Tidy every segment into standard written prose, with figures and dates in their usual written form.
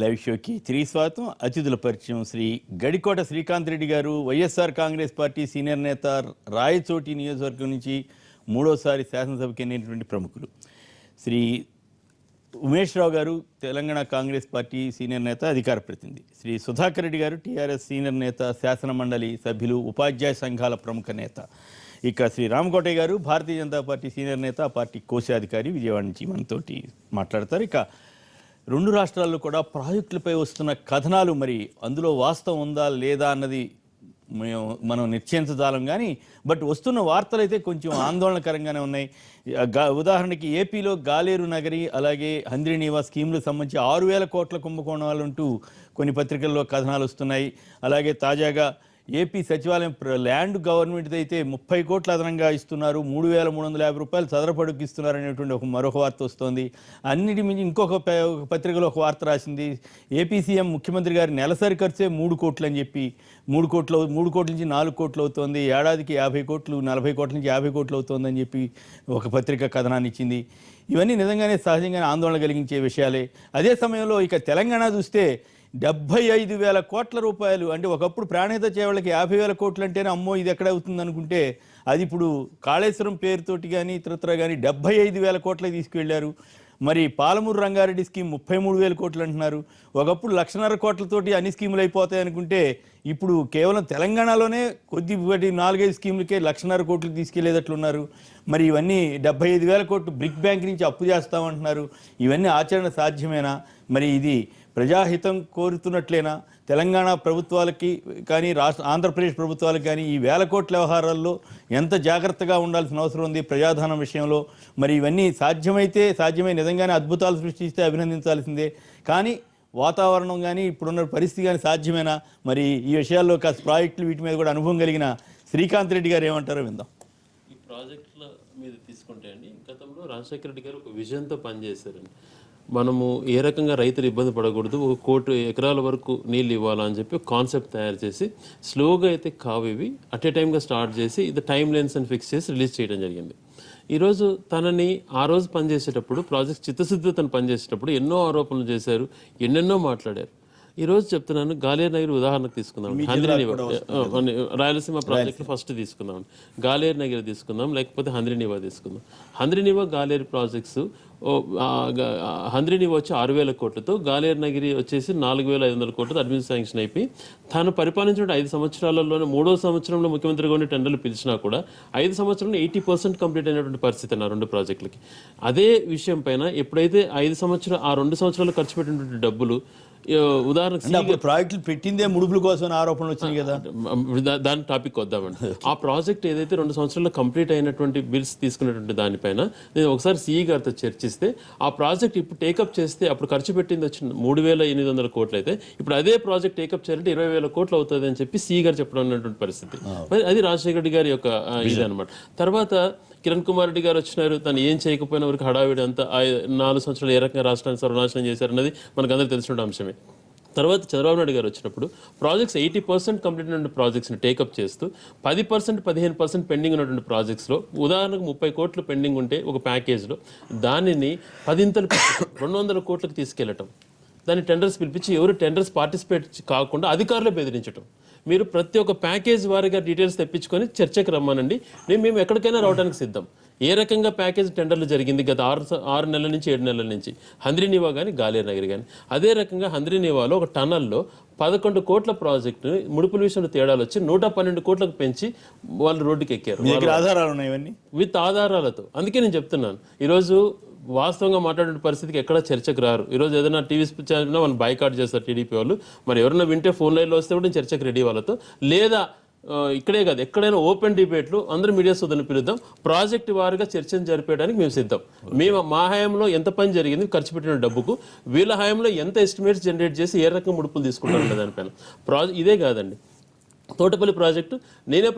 Live షోకి తిరిగి స్వాగతం. అతిథుల పరిచయం. శ్రీ గడికోట శ్రీకాంత్ రెడ్డి గారు, వైఎస్ఆర్ కాంగ్రెస్ పార్టీ సీనియర్ నేత, రాయచోటి నియోజకవర్గం నుంచి మూడోసారి శాసనసభకి ఎన్నినటువంటి ప్రముఖులు. శ్రీ ఉమేష్ రావు గారు, తెలంగాణ కాంగ్రెస్ పార్టీ సీనియర్ నేత, అధికార ప్రతినిధి. శ్రీ సుధాకర్ రెడ్డి గారు, టీఆర్ఎస్ సీనియర్ నేత, శాసన మండలి సభ్యులు, ఉపాధ్యాయ సంఘాల ప్రముఖ నేత. ఇక శ్రీ రామకోటయ్య గారు, భారతీయ జనతా పార్టీ సీనియర్ నేత, పార్టీ కోశాధికారి, విజయవాడ నుంచి మనతోటి మాట్లాడతారు. ఇక రెండు రాష్ట్రాల్లో కూడా ప్రాజెక్టులపై వస్తున్న కథనాలు, మరి అందులో వాస్తవం ఉందా లేదా అన్నది మనం నిశ్చయించదాలం. కానీ బట్ వస్తున్న వార్తలు అయితే కొంచెం ఆందోళనకరంగానే ఉన్నాయి. ఉదాహరణకి ఏపీలో గాలేరు నగరి, అలాగే హంద్రీనీవా స్కీములకు సంబంధించి 6,000 కోట్ల కుంభకోణాలు అంటూ కొన్ని పత్రికల్లో కథనాలు వస్తున్నాయి. అలాగే తాజాగా ఏపీ సచివాలయం ల్యాండ్ గవర్నమెంట్ అయితే 30 కోట్ల అదనంగా ఇస్తున్నారు, 3,350 రూపాయలు చదరపడుకు ఇస్తున్నారు అనేటువంటి మరొక వార్త వస్తోంది. అన్నిటి మించి ఇంకొక పత్రికలో ఒక వార్త రాసింది, ఏపీ సీఎం ముఖ్యమంత్రి గారి నెలసరి ఖర్చే 3 కోట్లు అని చెప్పి 3 కోట్ల నుంచి 4 కోట్లు అవుతోంది, ఏడాదికి 50 కోట్లు, 40 కోట్ల నుంచి 50 కోట్లు అవుతోందని చెప్పి ఒక పత్రిక కథనాన్ని ఇచ్చింది. ఇవన్నీ నిజంగానే సహజంగానే ఆందోళన కలిగించే విషయాలే. అదే సమయంలో ఇక తెలంగాణ చూస్తే 75,000 కోట్ల రూపాయలు, అంటే ఒకప్పుడు ప్రాణహిత చేవళ్ళకి 50,000 కోట్లు అంటేనే అమ్మో ఇది ఎక్కడ అవుతుంది అనుకుంటే, అది ఇప్పుడు కాళేశ్వరం పేరుతోటి కానీ ఇతరత్ర కానీ 75,000 కోట్లకి తీసుకువెళ్ళారు. మరి పాలమూరు రంగారెడ్డి స్కీమ్ 33,000 కోట్లు అంటున్నారు. ఒకప్పుడు 1,50,000 కోట్లతోటి అన్ని స్కీములు అయిపోతాయి అనుకుంటే, ఇప్పుడు కేవలం తెలంగాణలోనే కొద్దిపాటి 4-5 స్కీములకే 1,50,000 కోట్లు తీసుకెళ్లేదట్లున్నారు. మరి ఇవన్నీ 75,000 కోట్లు బ్రిక్ బ్యాంక్ నుంచి అప్పు చేస్తామంటున్నారు. ఇవన్నీ ఆచరణ సాధ్యమేనా? మరి ఇది ప్రజాహితం కోరుతున్నట్లేనా? తెలంగాణ ప్రభుత్వాలకి కానీ ఆంధ్రప్రదేశ్ ప్రభుత్వాలకు కానీ ఈ 1,000 కోట్ల వ్యవహారాల్లో ఎంత జాగ్రత్తగా ఉండాల్సిన అవసరం ఉంది ప్రజాధనం విషయంలో? మరి ఇవన్నీ సాధ్యమై నిజంగానే అద్భుతాలు సృష్టిస్తే అభినందించాల్సిందే. కానీ వాతావరణం కానీ ఇప్పుడున్న పరిస్థితి కానీ సాధ్యమేనా? మరి ఈ విషయాల్లో కాస్త ప్రాజెక్టులు వీటి మీద కూడా అనుభవం కలిగిన శ్రీకాంత్ రెడ్డి గారు ఏమంటారో విందాం. ఈ ప్రాజెక్టుల మీద తీసుకుంటే అండి, గతంలో రాజశేఖర రెడ్డి గారు ఒక విజన్తో పనిచేశారండి. మనము ఏ రకంగా రైతులు ఇబ్బంది పడకూడదు, 1 కోటి ఎకరాల వరకు నీళ్ళు ఇవ్వాలని చెప్పి కాన్సెప్ట్ తయారు చేసి స్లోగా అయితే కావేవి అట్ ఏ టైమ్గా స్టార్ట్ చేసి ఇది టైం లైన్స్ అని ఫిక్స్ చేసి రిలీజ్ చేయడం జరిగింది. ఈరోజు తనని ఆ రోజు పనిచేసేటప్పుడు, ప్రాజెక్ట్ చిత్తశుద్ధితో పనిచేసేటప్పుడు ఎన్నో ఆరోపణలు చేశారు, ఎన్నెన్నో మాట్లాడారు. ఈరోజు చెప్తున్నాను, గాలేరు నగర్ ఉదాహరణకు తీసుకుందాం, హంద్రీనీవా రాయలసీమ ప్రాజెక్టులు ఫస్ట్ తీసుకుందాం, గాలేరు నగర్ తీసుకుందాం, లేకపోతే హంద్రీనీవా తీసుకుందాం. హంద్రీనీవా గాలేరు ప్రాజెక్ట్స్, హంద్రీనీవా వచ్చి 6,000 కోట్లతో, గాలేరు నగిరి వచ్చేసి 4,500 కోట్లతో అడ్మిషన్ శాంక్షన్ అయిపోయి తాను పరిపాలించిన 5 సంవత్సరాలలోనే 3వ సంవత్సరంలో ముఖ్యమంత్రిగా ఉండి టెండర్లు పిలిచినా కూడా 5 సంవత్సరంలో 80% కంప్లీట్ అయినటువంటి పరిస్థితి అన్న 2 ప్రాజెక్టులకి. అదే విషయం పైన ఎప్పుడైతే 5 సంవత్సరాలు ఆ 2 సంవత్సరాలు ఖర్చు పెట్టినటువంటి డబ్బులు, ఉదాహరణకు ప్రాజెక్టులు పెట్టిందే ముడుపుల కోసం ఆరోపణలు వచ్చినాయి కదా, దాని టాపిక్ వద్దామండి. ఆ ప్రాజెక్ట్ ఏదైతే 2 సంవత్సరాల్లో కంప్లీట్ అయినటువంటి బిల్స్ తీసుకున్నటువంటి దానిపైన నేను ఒకసారి సిఈ గారితో చర్చిస్తే, ఆ ప్రాజెక్ట్ ఇప్పుడు టేకప్ చేస్తే అప్పుడు ఖర్చు పెట్టింది వచ్చిన 3,800 కోట్లు అయితే ఇప్పుడు అదే ప్రాజెక్ట్ టేకప్ చేయాలంటే 20,000 కోట్లు అవుతుంది అని చెప్పి సిఈ గారు చెప్పడం ఉన్నటువంటి పరిస్థితి. అది రాజశేఖర రెడ్డి గారి యొక్క ఇది అనమాట. తర్వాత కిరణ్ కుమార్ రెడ్డి గారు వచ్చినారు, తను ఏం చేయకపోయిన వరకు హడావిడి అంతా 4 సంవత్సరాలు ఏ రకంగా రాష్ట్రాన్ని సర్వనాశనం చేశారన్నది మనకు అందరికీ తెలిసిన అంశమే. తర్వాత చంద్రబాబు నాయుడు గారు వచ్చినప్పుడు ప్రాజెక్ట్స్ 80% కంప్లీట్ అయినటువంటి ప్రాజెక్ట్స్ని టేకప్ చేస్తూ 10%, 15% పెండింగ్ ఉన్నటువంటి ప్రాజెక్ట్స్లో, ఉదాహరణకు 30 కోట్లు పెండింగ్ ఉంటే ఒక ప్యాకేజ్లో దానిని 10 200 కోట్లకు తీసుకెళ్లటం, దాన్ని టెండర్స్ పిలిపించి ఎవరు టెండర్స్ పార్టిసిపేట్ కాకుండా అధికారులు బెదిరించడం. మీరు ప్రతి ఒక్క ప్యాకేజ్ వారిగా డీటెయిల్స్ తెప్పించుకొని చర్చకు రమ్మానండి, మేము ఎక్కడికైనా రావడానికి సిద్ధం. ఏ రకంగా ప్యాకేజ్ టెండర్లు జరిగింది గత 6 నెలల నుంచి 7 నెలల నుంచి, హంద్రీనీవా కానీ గాలేరు నగర్ కానీ. అదే రకంగా హంద్రీనీవాలో ఒక టన్నల్లో 11 కోట్ల ప్రాజెక్టు ముడుపుల విషయంలో తేడాలు వచ్చి 112 కోట్లకు పెంచి వాళ్ళు రోడ్డుకి ఎక్కారు. ఆధారాలు ఉన్నాయి ఇవన్నీ, విత్ ఆధారాలతో. అందుకే నేను చెప్తున్నాను, ఈరోజు వాస్తవంగా మాట్లాడే పరిస్థితికి ఎక్కడ చర్చకు రారు. ఈరోజు ఏదైనా టీవీ ఛానల్ వాళ్ళు బాయ్కాట్ చేస్తారు టీడీపీ వాళ్ళు. మరి ఎవరైనా వింటే ఫోన్ లైన్లో వస్తే కూడా చర్చకు రెడీ వాళ్ళతో, లేదా ఇక్కడే కాదు ఎక్కడైనా ఓపెన్ డిబేట్లు అందరూ మీడియా సోదరుని పిలుద్దాం, ప్రాజెక్ట్ వారిగా చర్చను జరిపేయడానికి మేము సిద్ధం. మా హయాంలో ఎంత పని జరిగింది ఖర్చు పెట్టిన డబ్బుకు, వీళ్ళ హయాంలో ఎంత ఎస్టిమేట్స్ జనరేట్ చేసి ఏ రకంగా ముడుపులు తీసుకుంటారంటే దానిపైన. ఇదే కాదండి, తోటపల్లి ప్రాజెక్టు నేనే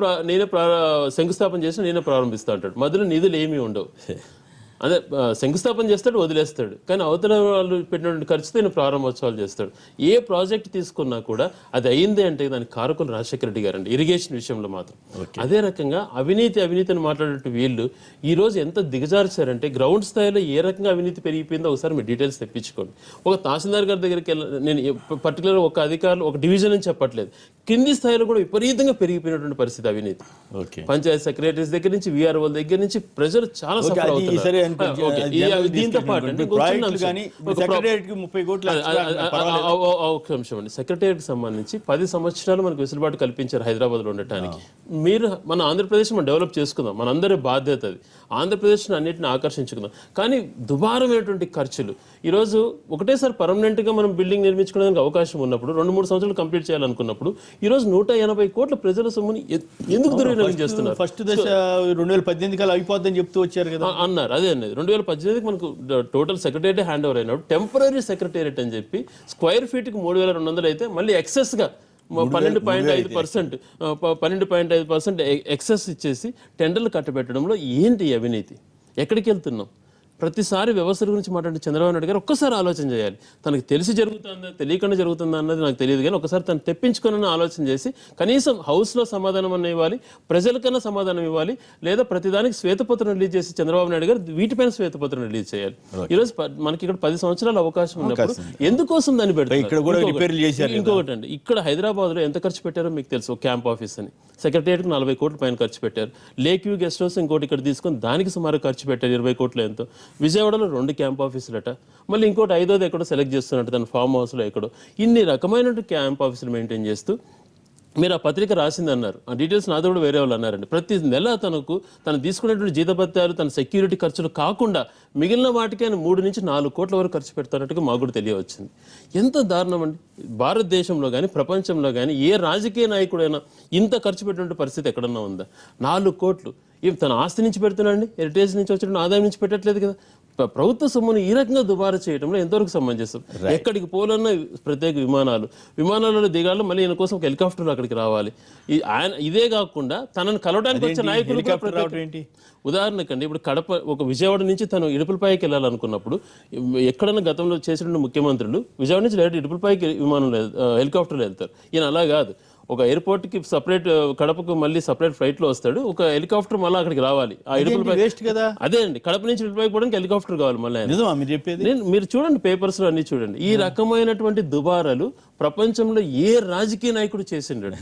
శంకుస్థాపన చేసి నేనే ప్రారంభిస్తా అంటాడు, మధ్యలో నిధులు ఏమీ ఉండవు. అదే శంకుస్థాపన చేస్తాడు, వదిలేస్తాడు. కానీ అవతల వాళ్ళు పెట్టినటువంటి ఖర్చుతో ఈయన ప్రారంభోత్సవాలు చేస్తాడు. ఏ ప్రాజెక్ట్ తీసుకున్నా కూడా అది అయింది అంటే దానికి కారకులు రాజశేఖర రెడ్డి గారు అండి, ఇరిగేషన్ విషయంలో మాత్రం. అదే రకంగా అవినీతి అని మాట్లాడే వీళ్ళు ఈ రోజు ఎంత దిగజార్చారంటే గ్రౌండ్ స్థాయిలో ఏ రకంగా అవినీతి పెరిగిపోయిందో ఒకసారి మీరు డీటెయిల్స్ తెప్పించుకోండి. ఒక తహసీల్దార్ గారి దగ్గరికి నేను పర్టికులర్ ఒక అధికారులు ఒక డివిజన్ అని చెప్పట్లేదు, కింది స్థాయిలో కూడా విపరీతంగా పెరిగిపోయినటువంటి పరిస్థితి అవినీతి. పంచాయతీ సెక్రటరీస్ దగ్గర నుంచి విఆర్ఓ దగ్గర నుంచి ప్రజలు చాలా సఫర్ అవుతున్నారు. దీంతో పాటు ఒక నిమిషం అండి, సెక్రటేరియట్ సంబంధించి 10 సంవత్సరాలు మనకు వెసులుబాటు కల్పించారు హైదరాబాద్ లో ఉండటానికి. మీరు మన ఆంధ్రప్రదేశ్ మనం డెవలప్ చేసుకుందాం, మనందరి బాధ్యత అది. ఆంధ్రప్రదేశ్ అన్నింటిని ఆకర్షించుకుందాం. కానీ దుబారమైనటువంటి ఖర్చులు ఈరోజు ఒకటేసారి పర్మనెంట్ గా మనం బిల్డింగ్ నిర్మించుకోవడానికి అవకాశం ఉన్నప్పుడు 2-3 సంవత్సరాలు కంప్లీట్ చేయాలనుకున్నప్పుడు ఈ రోజు 180 కోట్ల ప్రజల సొమ్ముని ఎందుకు దుర్వినియోగం చేస్తున్నారు? ఫస్ట్ దశ 2018 కల్లా అయిపోద్దని చెప్తూ వచ్చారు కదా అన్నారు. అదే అనేది 2018కి మనకు టోటల్ సెక్రటేరియట్ హ్యాండ్ ఓవర్ అయినప్పుడు టెంపరీ సెక్రటేరియట్ అని చెప్పి స్క్వేర్ ఫీట్ కి 3200 అయితే మళ్ళీ ఎక్సెస్ గా 12.5% ఎక్సెస్ ఇచ్చేసి టెండర్లు కట్టబెట్టడంలో ఏంటి అవినీతి? ఎక్కడికి వెళ్తున్నాం? ప్రతిసారి వ్యవస్థ గురించి మాట్లాడే చంద్రబాబు నాయుడు గారు ఒక్కసారి ఆలోచన చేయాలి. తనకు తెలిసి జరుగుతుందా తెలియకుండా జరుగుతుందా అన్నది నాకు తెలియదు, కానీ ఒకసారి తను తెప్పించుకుని ఆలోచన చేసి కనీసం హౌస్లో సమాధానం అన్న ఇవ్వాలి, ప్రజలకన్నా సమాధానం ఇవ్వాలి, లేదా ప్రతిదానికి శ్వేతపత్రం రిలీజ్ చేసి చంద్రబాబు నాయుడు గారు వీటిపైన శ్వేతపత్రం రిలీజ్ చేయాలి. ఈరోజు మనకి ఇక్కడ 10 సంవత్సరాల అవకాశం ఉన్నప్పుడు ఎందుకోసం దాన్ని పెడతారు? ఇంకొకటి అండి, ఇక్కడ హైదరాబాద్ లో ఎంత ఖర్చు పెట్టారో మీకు తెలుసు. క్యాంప్ ఆఫీస్ అని సెక్రటేరియట్ 40 కోట్ల పైన ఖర్చు పెట్టారు. లేక్ వ్యూ గెస్ట్ హౌస్ ఇంకోటి ఇక్కడ తీసుకొని దానికి సుమారు ఖర్చు పెట్టారు 20 కోట్లు ఎంతో. విజయవాడలో 2 క్యాంప్ ఆఫీసులట, మళ్ళీ ఇంకోటి 5ది ఎక్కడో సెలెక్ట్ చేస్తున్నట్టు తన ఫామ్ హౌస్లో ఎక్కడో. ఇన్ని రకమైన క్యాంప్ ఆఫీసులు మెయింటైన్ చేస్తూ మీరు ఆ పత్రిక రాసింది అన్నారు, ఆ డీటెయిల్స్ నాతో కూడా వేరే వాళ్ళు అన్నారండి. ప్రతి నెల తను తీసుకునేటువంటి జీతభత్యాలు, తన సెక్యూరిటీ ఖర్చులు కాకుండా మిగిలిన వాటికి ఆయన 3 నుంచి 4 కోట్ల వరకు ఖర్చు పెడతానట్టుగా మాకు కూడా తెలియవచ్చింది. ఎంత దారుణం అండి! భారతదేశంలో కానీ ప్రపంచంలో కానీ ఏ రాజకీయ నాయకుడైనా ఇంత ఖర్చు పెట్టిన పరిస్థితి ఎక్కడన్నా ఉందా? 4 కోట్లు ఇవి తన ఆస్తి నుంచి పెడుతున్నాండి, హెరిటేజ్ నుంచి వచ్చిన ఆదాయం నుంచి పెట్టట్లేదు కదా. ప్రభుత్వ సొమ్మును ఈ రకంగా దుబారా చేయడంలో ఎంతవరకు సమంజసం? ఎక్కడికి పోలన్నా ప్రత్యేక విమానాలలో దిగాలి, మళ్ళీ ఈయన కోసం ఒక హెలికాప్టర్ అక్కడికి రావాలి. ఇదే కాకుండా తనను కలవడానికి వచ్చే నాయకులు ఉదాహరణకండి, ఇప్పుడు కడప ఒక విజయవాడ నుంచి తను ఇడుపులపాయకి వెళ్ళాలనుకున్నప్పుడు ఎక్కడన్నా గతంలో చేసిన ముఖ్యమంత్రులు విజయవాడ నుంచి డైరెక్ట్ ఇడుపులపాయకి హెలికాప్టర్లో వెళ్తారు. ఈయన అలా కాదు, ఒక ఎయిర్పోర్ట్ కి సపరేట్, కడపకు మళ్ళీ సపరేట్ ఫ్లైట్ లో వస్తాడు, ఒక హెలికాప్టర్ మళ్ళీ అక్కడికి రావాలి. ఆ అదే అండి, కడప నుంచి ఇటుపైకి పోవడానికి హెలికాప్టర్ కావాలి మళ్ళీ. మీరు చూడండి, పేపర్స్ లో అన్ని చూడండి. ఈ రకమైనటువంటి దుబారాలు ప్రపంచంలో ఏ రాజకీయ నాయకుడు చేసిండ్రు?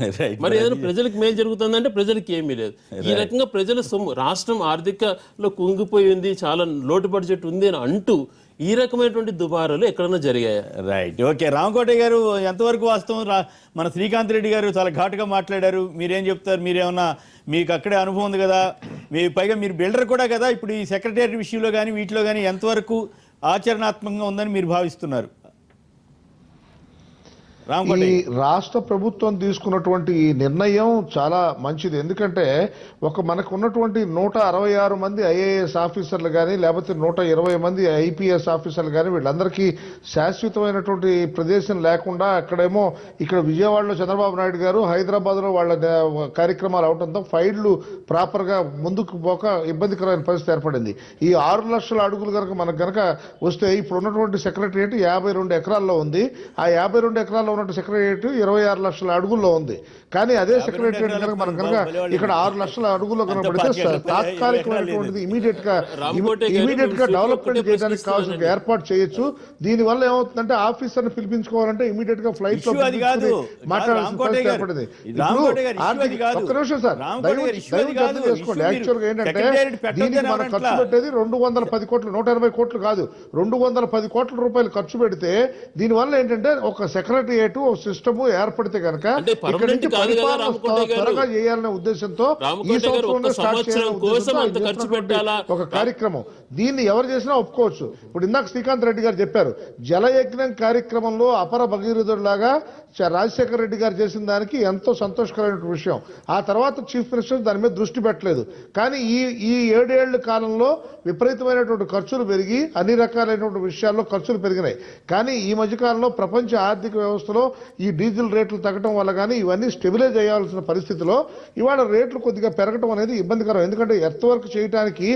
మరి ఏదైనా ప్రజలకు మేలు జరుగుతుందంటే ప్రజలకు ఏమీ లేదు. ఈ రకంగా ప్రజల సొమ్ము, రాష్ట్రం ఆర్థికలో కుంగిపోయింది, చాలా లోటు బడ్జెట్ ఉంది అని అంటూ ఈ రకమైనటువంటి దుబారాలు ఎక్కడన్నా జరిగాయా? Right, okay. రామకోటయ్య గారు, ఎంతవరకు వాస్తవం? మన శ్రీకాంత్ రెడ్డి గారు చాలా ఘాటుగా మాట్లాడారు. మీరేం చెప్తారు? మీరేమన్నా, మీకు అక్కడే అనుభవం ఉంది కదా, పైగా మీరు బిల్డర్ కూడా కదా. ఇప్పుడు ఈ సెక్రటేరియట్ విషయంలో కానీ వీటిలో కానీ ఎంతవరకు ఆచరణాత్మకంగా ఉందని మీరు భావిస్తున్నారు? ఈ రాష్ట్ర ప్రభుత్వం తీసుకున్నటువంటి ఈ నిర్ణయం చాలా మంచిది. ఎందుకంటే మనకు ఉన్నటువంటి 166 మంది ఐఏఎస్ ఆఫీసర్లు కానీ, లేకపోతే 120 మంది ఐపీఎస్ ఆఫీసర్లు కానీ, వీళ్ళందరికీ శాశ్వతమైనటువంటి ప్రదేశం లేకుండా అక్కడేమో ఇక్కడ విజయవాడలో చంద్రబాబు నాయుడు గారు, హైదరాబాద్లో వాళ్ళ కార్యక్రమాలు అవడంతో ఫైళ్లు ప్రాపర్గా ముందుకు పోక ఇబ్బందికరమైన పరిస్థితి ఏర్పడింది. ఈ 6 లక్షల అడుగులు కనుక మనకు కనుక వస్తే ఇప్పుడు ఉన్నటువంటి సెక్రటరియట్ 52 ఎకరాల్లో ఉంది. ఆ 52 ఎకరాల్లో సెక్రటరియట్ 26 లక్షల అడుగుల్లో ఉంది. కానీ అదే సెక్రటరియట్ కనుక మనం కనుక ఇక్కడ 6 లక్షల అడుగుల్లో కనుక పెడితే తాత్కాలికమైనటువంటిది ఇమీడియట్ గా డెవలప్మెంట్ చేయడానికి కావాల్సిన ఏర్పాటు చేయొచ్చు. దీని వల్ల ఏమవుతుందంటే ఆఫీసర్ ని పిలిపించుకోవాలంటే ఇమీడియట్ గా ఫ్లైట్ లో మాట్లాడాల్సిన పరిస్థితి ఏర్పడింది. ఒక్క నిమిషం సార్, దయచేసి అర్థం చేసుకోండి. యాక్చువల్ గా ఏంటంటే దీనికి మనం ఖర్చు పెట్టేది 210 కోట్లు, 180 కోట్లు కాదు, 210 కోట్ల రూపాయలు ఖర్చు పెడితే దీనివల్ల ఏంటంటే ఒక సెక్రటరియట్ సిస్టమ్ ఏర్పడితే కనుక ఇక్కడ నుంచి పరిపాలన త్వరగా చేయాలనే ఉద్దేశంతో ఈ సంవత్సరంలో స్టార్ట్ చేయాలనే ఒక కార్యక్రమం. దీన్ని ఎవరు చేసినా ఒప్పుకోవచ్చు. ఇప్పుడు ఇందాక శ్రీకాంత్ రెడ్డి గారు చెప్పారు, జలయజ్ఞం కార్యక్రమంలో అపర భగీరథుడిలాగా రాజశేఖర రెడ్డి గారు చేసిన దానికి ఎంతో సంతోషకరమైన విషయం. ఆ తర్వాత చీఫ్ మినిస్టర్ దాని మీద దృష్టి పెట్టలేదు. కానీ ఈ 7 ఏళ్ల కాలంలో విపరీతమైనటువంటి ఖర్చులు పెరిగి అన్ని రకాలైనటువంటి విషయాల్లో ఖర్చులు పెరిగినాయి. కానీ ఈ మధ్యకాలంలో ప్రపంచ ఆర్థిక వ్యవస్థలో రాష్ట్రంలో ఈ డీజిల్ రేట్లు తగ్గడం వల్ల కానీ ఇవన్నీ స్టెబిలైజ్ అయ్యాల్సిన పరిస్థితిలో ఇవాళ రేట్లు కొద్దిగా పెరగడం అనేది ఇబ్బందికరం. ఎందుకంటే ఎర్త్ వర్క్ చేయడానికి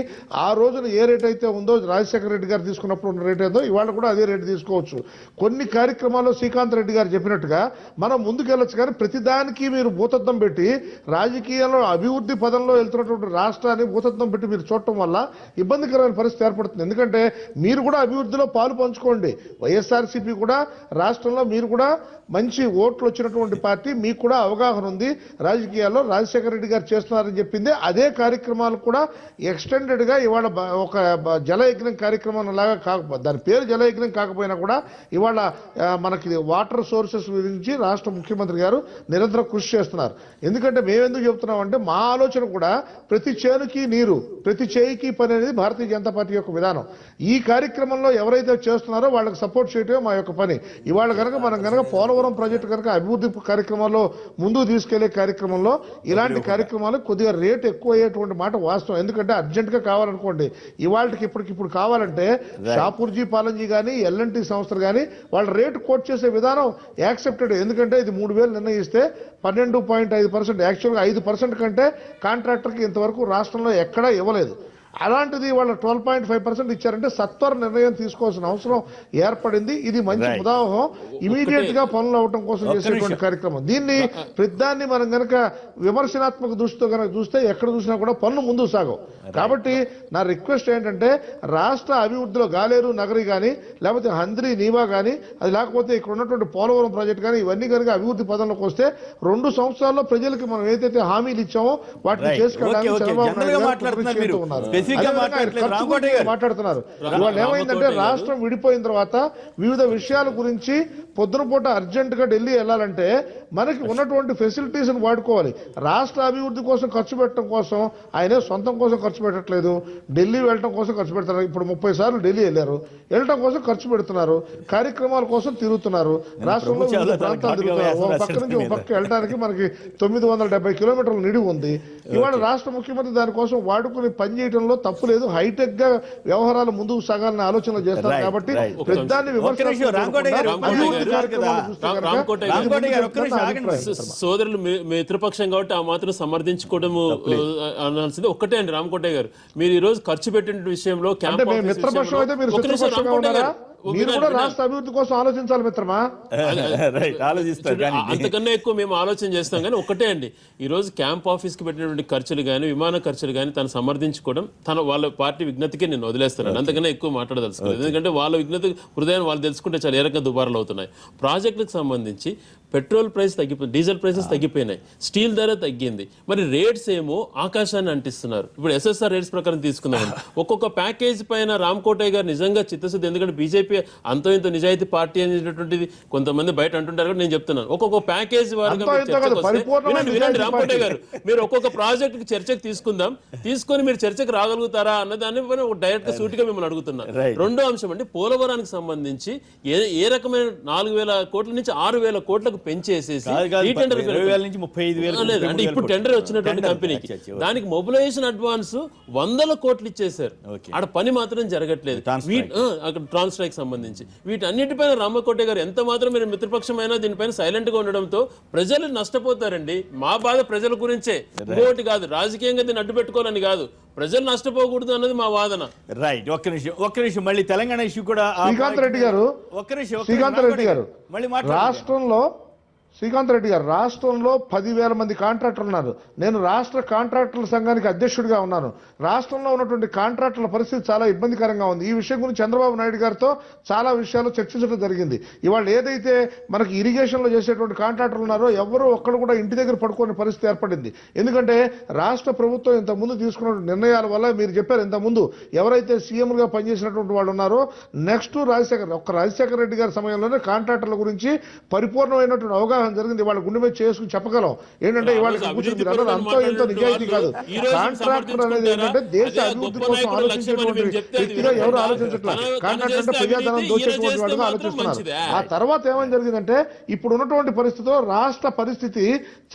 ఆ రోజున ఏ రేట్ అయితే ఉందో రాజశేఖర రెడ్డి గారు తీసుకున్నప్పుడు ఉన్న రేట్ ఏదో ఇవాళ కూడా అదే రేటు తీసుకోవచ్చు. కొన్ని కార్యక్రమాల్లో శ్రీకాంత్ రెడ్డి గారు చెప్పినట్టుగా మనం ముందుకెళ్ళొచ్చు, కానీ ప్రతిదానికి మీరు భూతత్వం పెట్టి రాజకీయాల్లో అభివృద్ధి పదంలో వెళ్తున్నటువంటి రాష్ట్రాన్ని భూతత్వం పెట్టి మీరు చూడటం వల్ల ఇబ్బందికరమైన పరిస్థితి ఏర్పడుతుంది. ఎందుకంటే మీరు కూడా అభివృద్ధిలో పాలు పంచుకోండి. వైఎస్ఆర్సీపీ కూడా రాష్ట్రంలో మీరు కూడా మంచి ఓట్లు వచ్చినటువంటి పార్టీ, మీకు కూడా అవగాహన ఉంది రాజకీయాల్లో. రాజశేఖర రెడ్డి గారు చేస్తున్నారని చెప్పింది అదే కార్యక్రమాలు కూడా ఎక్స్టెండెడ్ గా ఇవాళ ఒక జలయజ్ఞం కార్యక్రమం లాగా దాని పేరు జలయజ్ఞం కాకపోయినా కూడా ఇవాళ మనకి వాటర్ సోర్సెస్ గురించి రాష్ట్ర ముఖ్యమంత్రి గారు నిరంతరం కృషి చేస్తున్నారు. ఎందుకంటే మేమెందుకు చెప్తున్నామంటే మా ఆలోచన కూడా ప్రతి చేనుకి నీరు, ప్రతి చేయికి పని అనేది భారతీయ జనతా పార్టీ యొక్క విధానం. ఈ కార్యక్రమంలో ఎవరైతే చేస్తున్నారో వాళ్ళకి సపోర్ట్ చేయటమే మా యొక్క పని. ఇవాళ కనుక మనం కనుక పోలవరం ప్రాజెక్టు కనుక అభివృద్ధి కార్యక్రమాల్లో ముందుకు తీసుకెళ్లే కార్యక్రమంలో ఇలాంటి కార్యక్రమాలు కొద్దిగా రేటు ఎక్కువ అయ్యేటువంటి మాట వాస్తవం. ఎందుకంటే అర్జెంట్ గా కావాలనుకోండి, ఇవాళకి ఇప్పటికిప్పుడు కావాలంటే షాపూర్జీ పాలన్జీ కానీ ఎల్ఎన్టీ సంస్థలు కానీ వాళ్ళ రేటు కోట్ చేసే విధానం యాక్సెప్టెడ్. ఎందుకంటే ఇది 3,000 నిర్ణయిస్తే 12.5%, యాక్చువల్గా 5% కంటే కాంట్రాక్టర్కి ఇంతవరకు రాష్ట్రంలో ఎక్కడా ఇవ్వలేదు. అలాంటిది వాళ్ళ 12.5% ఇచ్చారంటే సత్వర నిర్ణయం తీసుకోవాల్సిన అవసరం ఏర్పడింది. ఇది మంచి ఉదాహరణ. ఇమీడియట్ గా పనులు అవటం కోసం చేసేటువంటి కార్యక్రమం. దీన్ని ప్రతిదాన్ని మనం గనక విమర్శనాత్మక దృష్టితో కనుక చూస్తే ఎక్కడ చూసినా కూడా పనులు ముందుకు సాగవు. కాబట్టి నా రిక్వెస్ట్ ఏంటంటే రాష్ట్ర అభివృద్ధిలో గాలేరు నగరి కానీ లేకపోతే హంద్రి నీవా కానీ అది లేకపోతే ఇక్కడ ఉన్నటువంటి పోలవరం ప్రాజెక్ట్ కానీ ఇవన్నీ కనుక అభివృద్ధి పదంలోకి వస్తే 2 సంవత్సరాల్లో ప్రజలకి మనం ఏదైతే హామీలు ఇచ్చామో వాటిని చేసుకెళ్ళడానికి చంద్రబాబు నాయుడు ఉన్నారు మాట్లాడుతున్నారు. ఇవాళ ఏమైందంటే రాష్ట్రం విడిపోయిన తర్వాత వివిధ విషయాల గురించి పొద్దునపూట అర్జెంట్ గా ఢిల్లీ వెళ్ళాలంటే మనకి ఉన్నటువంటి ఫెసిలిటీస్ వాడుకోవాలి. రాష్ట్ర అభివృద్ధి కోసం ఖర్చు పెట్టడం కోసం ఆయన సొంతం కోసం ఖర్చు పెట్టట్లేదు, ఢిల్లీ వెళ్ళడం కోసం ఖర్చు పెడుతున్నారు. ఇప్పుడు 30 సార్లు ఢిల్లీ వెళ్ళారు, వెళ్ళడం కోసం ఖర్చు పెడుతున్నారు, కార్యక్రమాల కోసం తిరుగుతున్నారు, రాష్ట్రంలో వివిధ ప్రాంతాలు తిరుగుతున్నారు. ఒక పక్క నుంచి ఒక పక్క వెళ్ళడానికి మనకి 970 కిలోమీటర్ల నిడివి ఉంది. ఇవాళ రాష్ట్ర ముఖ్యమంత్రి దానికోసం వాడుకుని పనిచేయడంలో తప్పు లేదు. హైటెక్ గా వ్యవహారాలు ముందుకు సాగాలని ఆలోచన చేస్తారు. కాబట్టి పెద్దాన్ని సోదరులు మిత్రపక్షం కాబట్టి ఆ మాత్రం సమర్థించుకోవడం అనాల్సింది ఒక్కటే అండి. రామకోటయ్య గారు, మీరు ఈ రోజు ఖర్చు పెట్టిన విషయంలో మిత్రపక్షం అయితే మీరు శత్రుపక్షంగా ఉన్నారా? మీరు కూడా రాష్ట్ర అభివృద్ధి కోసం ఆలోచించాలి మిత్రమా. అంతకన్నా ఎక్కువ మేము ఆలోచన చేస్తాం. కానీ ఒకటే అండి, ఈ రోజు క్యాంప్ ఆఫీస్ కి పెట్టినటువంటి ఖర్చులు కానీ విమాన ఖర్చులు కానీ తను సమర్థించుకోవడం వాళ్ళ పార్టీ విజ్ఞతకే నేను వదిలేస్తున్నాను. అంతకన్నా ఎక్కువ మాట్లాడదలుచుకోలేదు. ఎందుకంటే వాళ్ళ విజ్ఞత హృదయాన్ని వాళ్ళు తెలుసుకుంటే చాలా ఏ రకంగా దుబారాలు అవుతున్నాయి. ప్రాజెక్టులకు సంబంధించి పెట్రోల్ ప్రైస్ తగ్గిపోయింది, డీజిల్ ప్రైసెస్ తగ్గిపోయినాయి, స్టీల్ ధర తగ్గింది. మరి రేట్స్ ఏమో ఆకాశాన్ని అంటిస్తున్నారు. ఇప్పుడు ఎస్ఎస్ఆర్ రేట్స్ ప్రకారం తీసుకుందాం. ఒక్కొక్క ప్యాకేజ్ పైన రామకోటయ్య గారు నిజంగా చిత్తశుద్ధి. ఎందుకంటే బీజేపీ అంతో ఇంత నిజాయితీ పార్టీ అనేటటువంటిది కొంతమంది బయట అంటుంటారు. నేను చెప్తున్నాను ఒక్కొక్క ప్యాకేజ్ వినండి రామకోటయ్య గారు, మీరు ఒక్కొక్క ప్రాజెక్ట్ కి చర్చకు తీసుకొని మీరు చర్చకు రాగలుగుతారా అన్నదాన్ని డైరెక్ట్ గా సూటిగా మిమ్మల్ని అడుగుతున్నా. రెండో అంశం అండి, పోలవరానికి సంబంధించి ఏ రకమైన 4,000 కోట్ల నుంచి 6,000 కోట్లకు పెంచేసేసి ఈ టెండర్ లేదు అంటే ఇప్పుడు టెండర్ వచ్చినటువంటి కంపెనీకి దానికి మొబిలైజేషన్ అడ్వాన్స్ 100 కోట్లు ఇచ్చేసారు. ఆడ పని మాత్రం జరగట్లేదు. అక్కడ ట్రాన్స్ట్రైక్ సంబంధించి వీటన్నిటిపైన రామకోటయ్య గారు ఎంత మాత్రం మీరు మిత్రపక్షమైనా దీనిపైన సైలెంట్ గా ఉండడంతో ప్రజలు నష్టపోతారండి. మా బాధ ప్రజల గురించే, ఇంకోటి కాదు. రాజకీయంగా దీన్ని అడ్డు పెట్టుకోవాలని కాదు, ప్రజలు నష్టపోకూడదు అన్నది మా వాదన. రైట్. ఒక్క నిమిషం మళ్ళీ తెలంగాణ ఇష్యూ కూడా శ్రీకాంత్ రెడ్డి గారు రాష్ట్రంలో 10,000 మంది కాంట్రాక్టర్లు ఉన్నారు. నేను రాష్ట్ర కాంట్రాక్టర్ల సంఘానికి అధ్యక్షుడిగా ఉన్నాను. రాష్ట్రంలో ఉన్నటువంటి కాంట్రాక్టర్ల పరిస్థితి చాలా ఇబ్బందికరంగా ఉంది. ఈ విషయం గురించి చంద్రబాబు నాయుడు గారితో చాలా విషయాలు చర్చించడం జరిగింది. ఇవాళ ఏదైతే మనకి ఇరిగేషన్ లో చేసేటువంటి కాంట్రాక్టర్లు ఉన్నారో ఎవరో ఒక్కడు కూడా ఇంటి దగ్గర పడుకునే పరిస్థితి ఏర్పడింది. ఎందుకంటే రాష్ట్ర ప్రభుత్వం ఇంతకుముందు తీసుకున్న నిర్ణయాల వల్ల మీరు చెప్పారు, ఇంతకుముందు ఎవరైతే సీఎంలుగా పనిచేసినటువంటి వాళ్ళు ఉన్నారో నెక్స్ట్ రాజశేఖర రెడ్డి గారి సమయంలోనే కాంట్రాక్టర్ల గురించి పరిపూర్ణమైనటువంటి అవగాహన జరిగింది. వాళ్ళ గుండె మీద చేసుకుని చెప్పగలం. ఏంటంటే ఇవాళ అంతో ఎంతో నిజాయితీ కాదు. కాంట్రాక్టర్ అనేది ఏంటంటే దేశ అభివృద్ధి కోసం ఆలోచించేటువంటి వ్యక్తిగా ఎవరు ఆలోచించట్లేదు. కాంట్రాక్టర్ అంటే ప్రజాధనం దోచేటువంటి వాడుగా ఆలోచిస్తున్నారు. ఆ తర్వాత ఏమని జరిగిందంటే ఇప్పుడు ఉన్నటువంటి పరిస్థితిలో రాష్ట్ర పరిస్థితి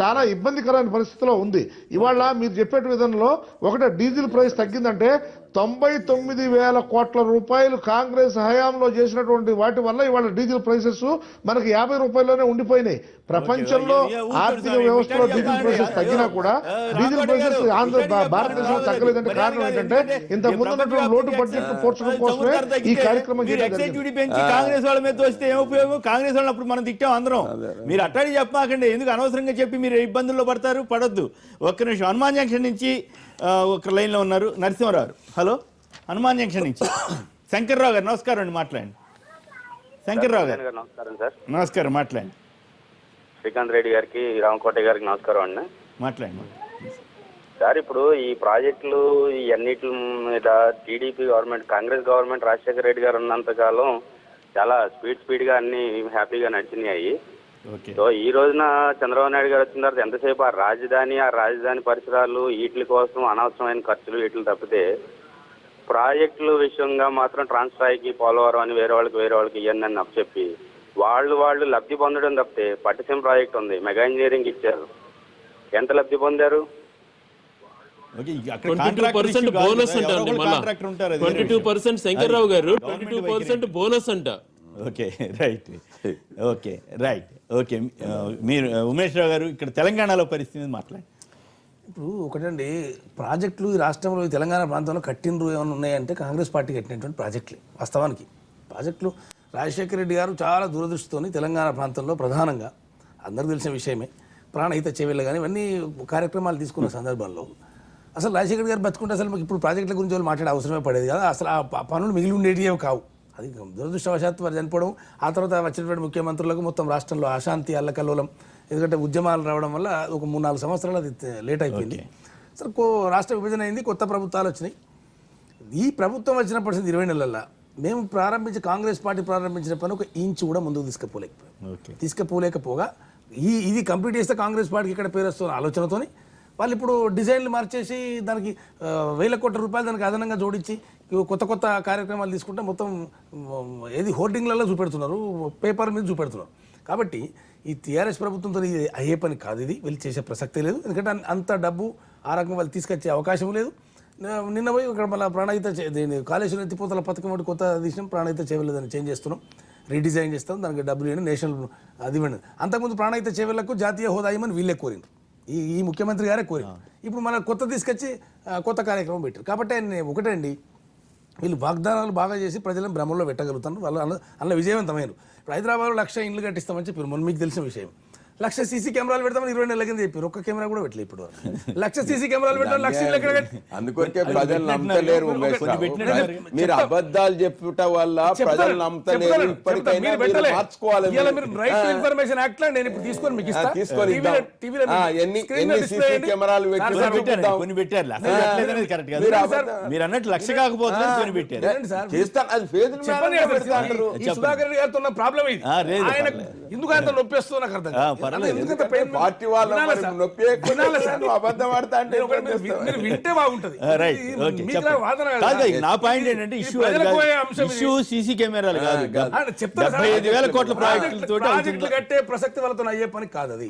చాలా ఇబ్బందికరమైన పరిస్థితిలో ఉంది. ఇవాళ మీరు చెప్పే విధంలో ఒకటే డీజిల్ ప్రైస్ తగ్గిందంటే 99,000 కోట్ల రూపాయలు కాంగ్రెస్ హయాంలో చేసినటువంటి వాటి వల్ల ఇవాళ డీజిల్ ప్రైసెస్ మనకి 50 రూపాయల్లోనే ఉండిపోయినాయి. ప్రపంచంలో ఆర్థిక వ్యవస్థలో డీజిల్ ప్రైసెస్ తగ్గినా కూడా డీజిల్ ప్రైసెస్ భారతదేశంలో తగ్గలేదంటే కారణం ఏంటంటే ఇంత ముందున్నటువంటి లోటు బడ్జెట్ పోర్చడం కోసమే ఈ కార్యక్రమం కాంగ్రెస్ వాళ్ళ మీద వస్తే ఏం ఉపయోగం? కాంగ్రెస్ వాళ్ళని అప్పుడు మనం తిట్టాం అందరం. మీరు అట్టాడి చెప్పమాకండి, ఎందుకు అనవసరంగా చెప్పి మీరు ఇబ్బందుల్లో పడతారు, పడొద్దు. ఒక్క నిమిషం, హనుమాన్ జంక్షన్ నుంచి ఒక లైన్లో ఉన్నారు నరసింహరావు. హలో, హనుమాన్ జంక్షన్ నుంచి శంకర్రావు గారు నమస్కారం అండి, మాట్లాడండి. శంకర్రావు గారు నమస్కారం సార్. నమస్కారం, మాట్లాడండి. శ్రీకాంత్ రెడ్డి గారికి, రామకోట గారికి నమస్కారం అండి. మాట్లాడండి సార్, ఇప్పుడు ఈ ప్రాజెక్టులు ఈ అన్నిటి మీద TDP government, Congress government, Rajasekhara Reddy గారు ఉన్నంత కాలం చాలా స్పీడ్గా అన్ని హ్యాపీగా నడిచినాయి. సో ఈ రోజున చంద్రబాబు నాయుడు గారు వచ్చిన తర్వాత ఎంతసేపు ఆ రాజధాని పరిసరాలు వీటి కోసం అనవసరమైన ఖర్చులు వీటిని తప్పితే ప్రాజెక్టుల విషయంగా మాత్రం ట్రాన్స్ఫాయికి, పోలవరం అని వేరే వాళ్ళకి ఇవన్నీ అని చెప్పి వాళ్ళు లబ్ధి పొందడం తప్పితే పట్టిసీమ ప్రాజెక్ట్ ఉంది, మెగా ఇంజనీరింగ్ ఇచ్చారు, ఎంత లబ్ధి పొందారు? 22% బోనస్ అంటండి, మళ్ళా 22% శంకర్రావు గారు 22% బోనస్ అంట. Okay right, okay right, okay. మీరు ఉమేష్ రావు గారు, ఇక్కడ తెలంగాణలో పరిస్థితి మాట్లాడండి. ఇప్పుడు ఒకటండి, ప్రాజెక్టులు ఈ రాష్ట్రంలో ఈ తెలంగాణ ప్రాంతంలో కట్టినరు ఏమైనా ఉన్నాయంటే కాంగ్రెస్ పార్టీ కట్టినటువంటి ప్రాజెక్టులు. వాస్తవానికి ప్రాజెక్టులు రాజశేఖర రెడ్డి గారు చాలా దూరదృష్టితోని తెలంగాణ ప్రాంతంలో ప్రధానంగా అందరికీ తెలిసిన విషయమే ప్రాణహిత చేవేళ్ళు కానీ ఇవన్నీ కార్యక్రమాలు తీసుకున్న సందర్భంలో అసలు రాజశేఖర గారు బతుకుంటే అసలు మాకు ఇప్పుడు ప్రాజెక్టుల గురించి వాళ్ళు మాట్లాడే అవసరమే పడేది కదా. అసలు ఆ పనులు మిగిలి ఉండేటివే కావు. అది దురదృష్టవశాత్తు వారు చనిపోవడం, ఆ తర్వాత వచ్చినటువంటి ముఖ్యమంత్రులకు మొత్తం రాష్ట్రంలో అశాంతి, అల్లకల్లోలం, ఎందుకంటే ఉద్యమాలు రావడం వల్ల ఒక 3-4 సంవత్సరాలు అది లేట్ అయిపోయింది. సరే, రాష్ట్ర విభజన అయింది, కొత్త ప్రభుత్వాలు వచ్చినాయి. ఈ ప్రభుత్వం వచ్చినప్పటి 20 నెలల్లో మేము కాంగ్రెస్ పార్టీ ప్రారంభించిన పని ఒక ఇంచు కూడా ముందుకు తీసుకుపోలేకపోగా ఇది కంప్లీట్ చేస్తే కాంగ్రెస్ పార్టీకి ఇక్కడ పేరు వస్తున్న ఆలోచనతోని వాళ్ళు ఇప్పుడు డిజైన్లు మార్చేసి దానికి 1,000 కోట్ల రూపాయలు దానికి అదనంగా జోడించి కొత్త కార్యక్రమాలు తీసుకుంటే మొత్తం ఏది హోర్డింగ్లలో చూపెడుతున్నారు, పేపర్ మీద చూపెడుతున్నారు. కాబట్టి ఈ టీఆర్ఎస్ ప్రభుత్వంతో ఇది అయ్యే పని కాదు, ఇది వెళ్ళి చేసే ప్రసక్తే లేదు. ఎందుకంటే అంత డబ్బు ఆ రకంగా వాళ్ళు తీసుకొచ్చే అవకాశం లేదు. నిన్న పోయి ఇక్కడ మళ్ళీ ప్రాణహిత కాళేశ్వరం ఎత్తిపోతల పథకం ఒకటి కొత్త విషయం, ప్రాణహిత చేవలేదని చేంజ్ చేస్తున్నాం, రీడిజైన్ చేస్తాం, దానికి డబ్బులు ఇవ్వండి, నేషనల్ అది ఇవ్వండి. అంతకుముందు ప్రాణహిత చేవలకు జాతీయ హోదా ఇవ్వమని వీళ్ళే కోరింది, ఈ ముఖ్యమంత్రి గారే కోరింది. ఇప్పుడు మన కొత్త తీసుకొచ్చి కొత్త కార్యక్రమం పెట్టారు. కాబట్టి ఆయన ఒకటే అండి, వీళ్ళు వాగ్దానాలు బాగా చేసి ప్రజలను భ్రమంలో పెట్టగలుగుతారు, వాళ్ళు అన్న విజయవంతమైన. ఇప్పుడు హైదరాబాద్లో 1,00,000 ఇండ్లు కట్టిస్తామని చెప్పారు, మొన్న మీకు తెలిసిన విషయం. 1,00,000 సీసీ కెమెరాలు పెడతామని 20 నెలల కింద చెప్పారు, ఒక్క కెమెరా కూడా పెట్టలేదు. ఇప్పుడు 1,00,000 సీసీ కెమెరాలు పెట్టారు, 1,00,000 ఇల్లు ఎక్కడ కట్టి అందుకొరకే ప్రజలు నమ్మలేరు. మీరు అబద్ధాలు చెప్పుట వల్ల ప్రజలు నమ్మలేరు. ఇప్పటికైనా మార్చుకోవాలి. ఇన్ఫర్మేషన్ యాక్ట్ లో నేను ఇప్పుడు తీసుకొని మీకు ఇస్తా, తీసుకొని ఎన్ని సీసీ కెమెరాలు పెట్టారు. మీరు అన్నట్టు 1,00,000 కాకపోతే కొని పెట్టారు. చేస్తాను, అది ఫేజ్ సుధాకర్ రెడ్డి గారితో ఉన్న ప్రాబ్లం ఇది. ఆయన ఎందుకు అంత నొప్పిస్తుందో నాకు అర్థం కాదు. పార్టీ వాళ్ళు నొప్పి అబద్ధం ఆడతా అంటే వింటే బాగుంటది. నా పాయింట్ ఏంటంటే ఇష్యూ సీసీ కెమెరాలు కాదు, 75,000 కోట్ల ప్రాజెక్టులు కట్టే ప్రసక్తి వాళ్ళతో అయ్యే పని కాదు. అది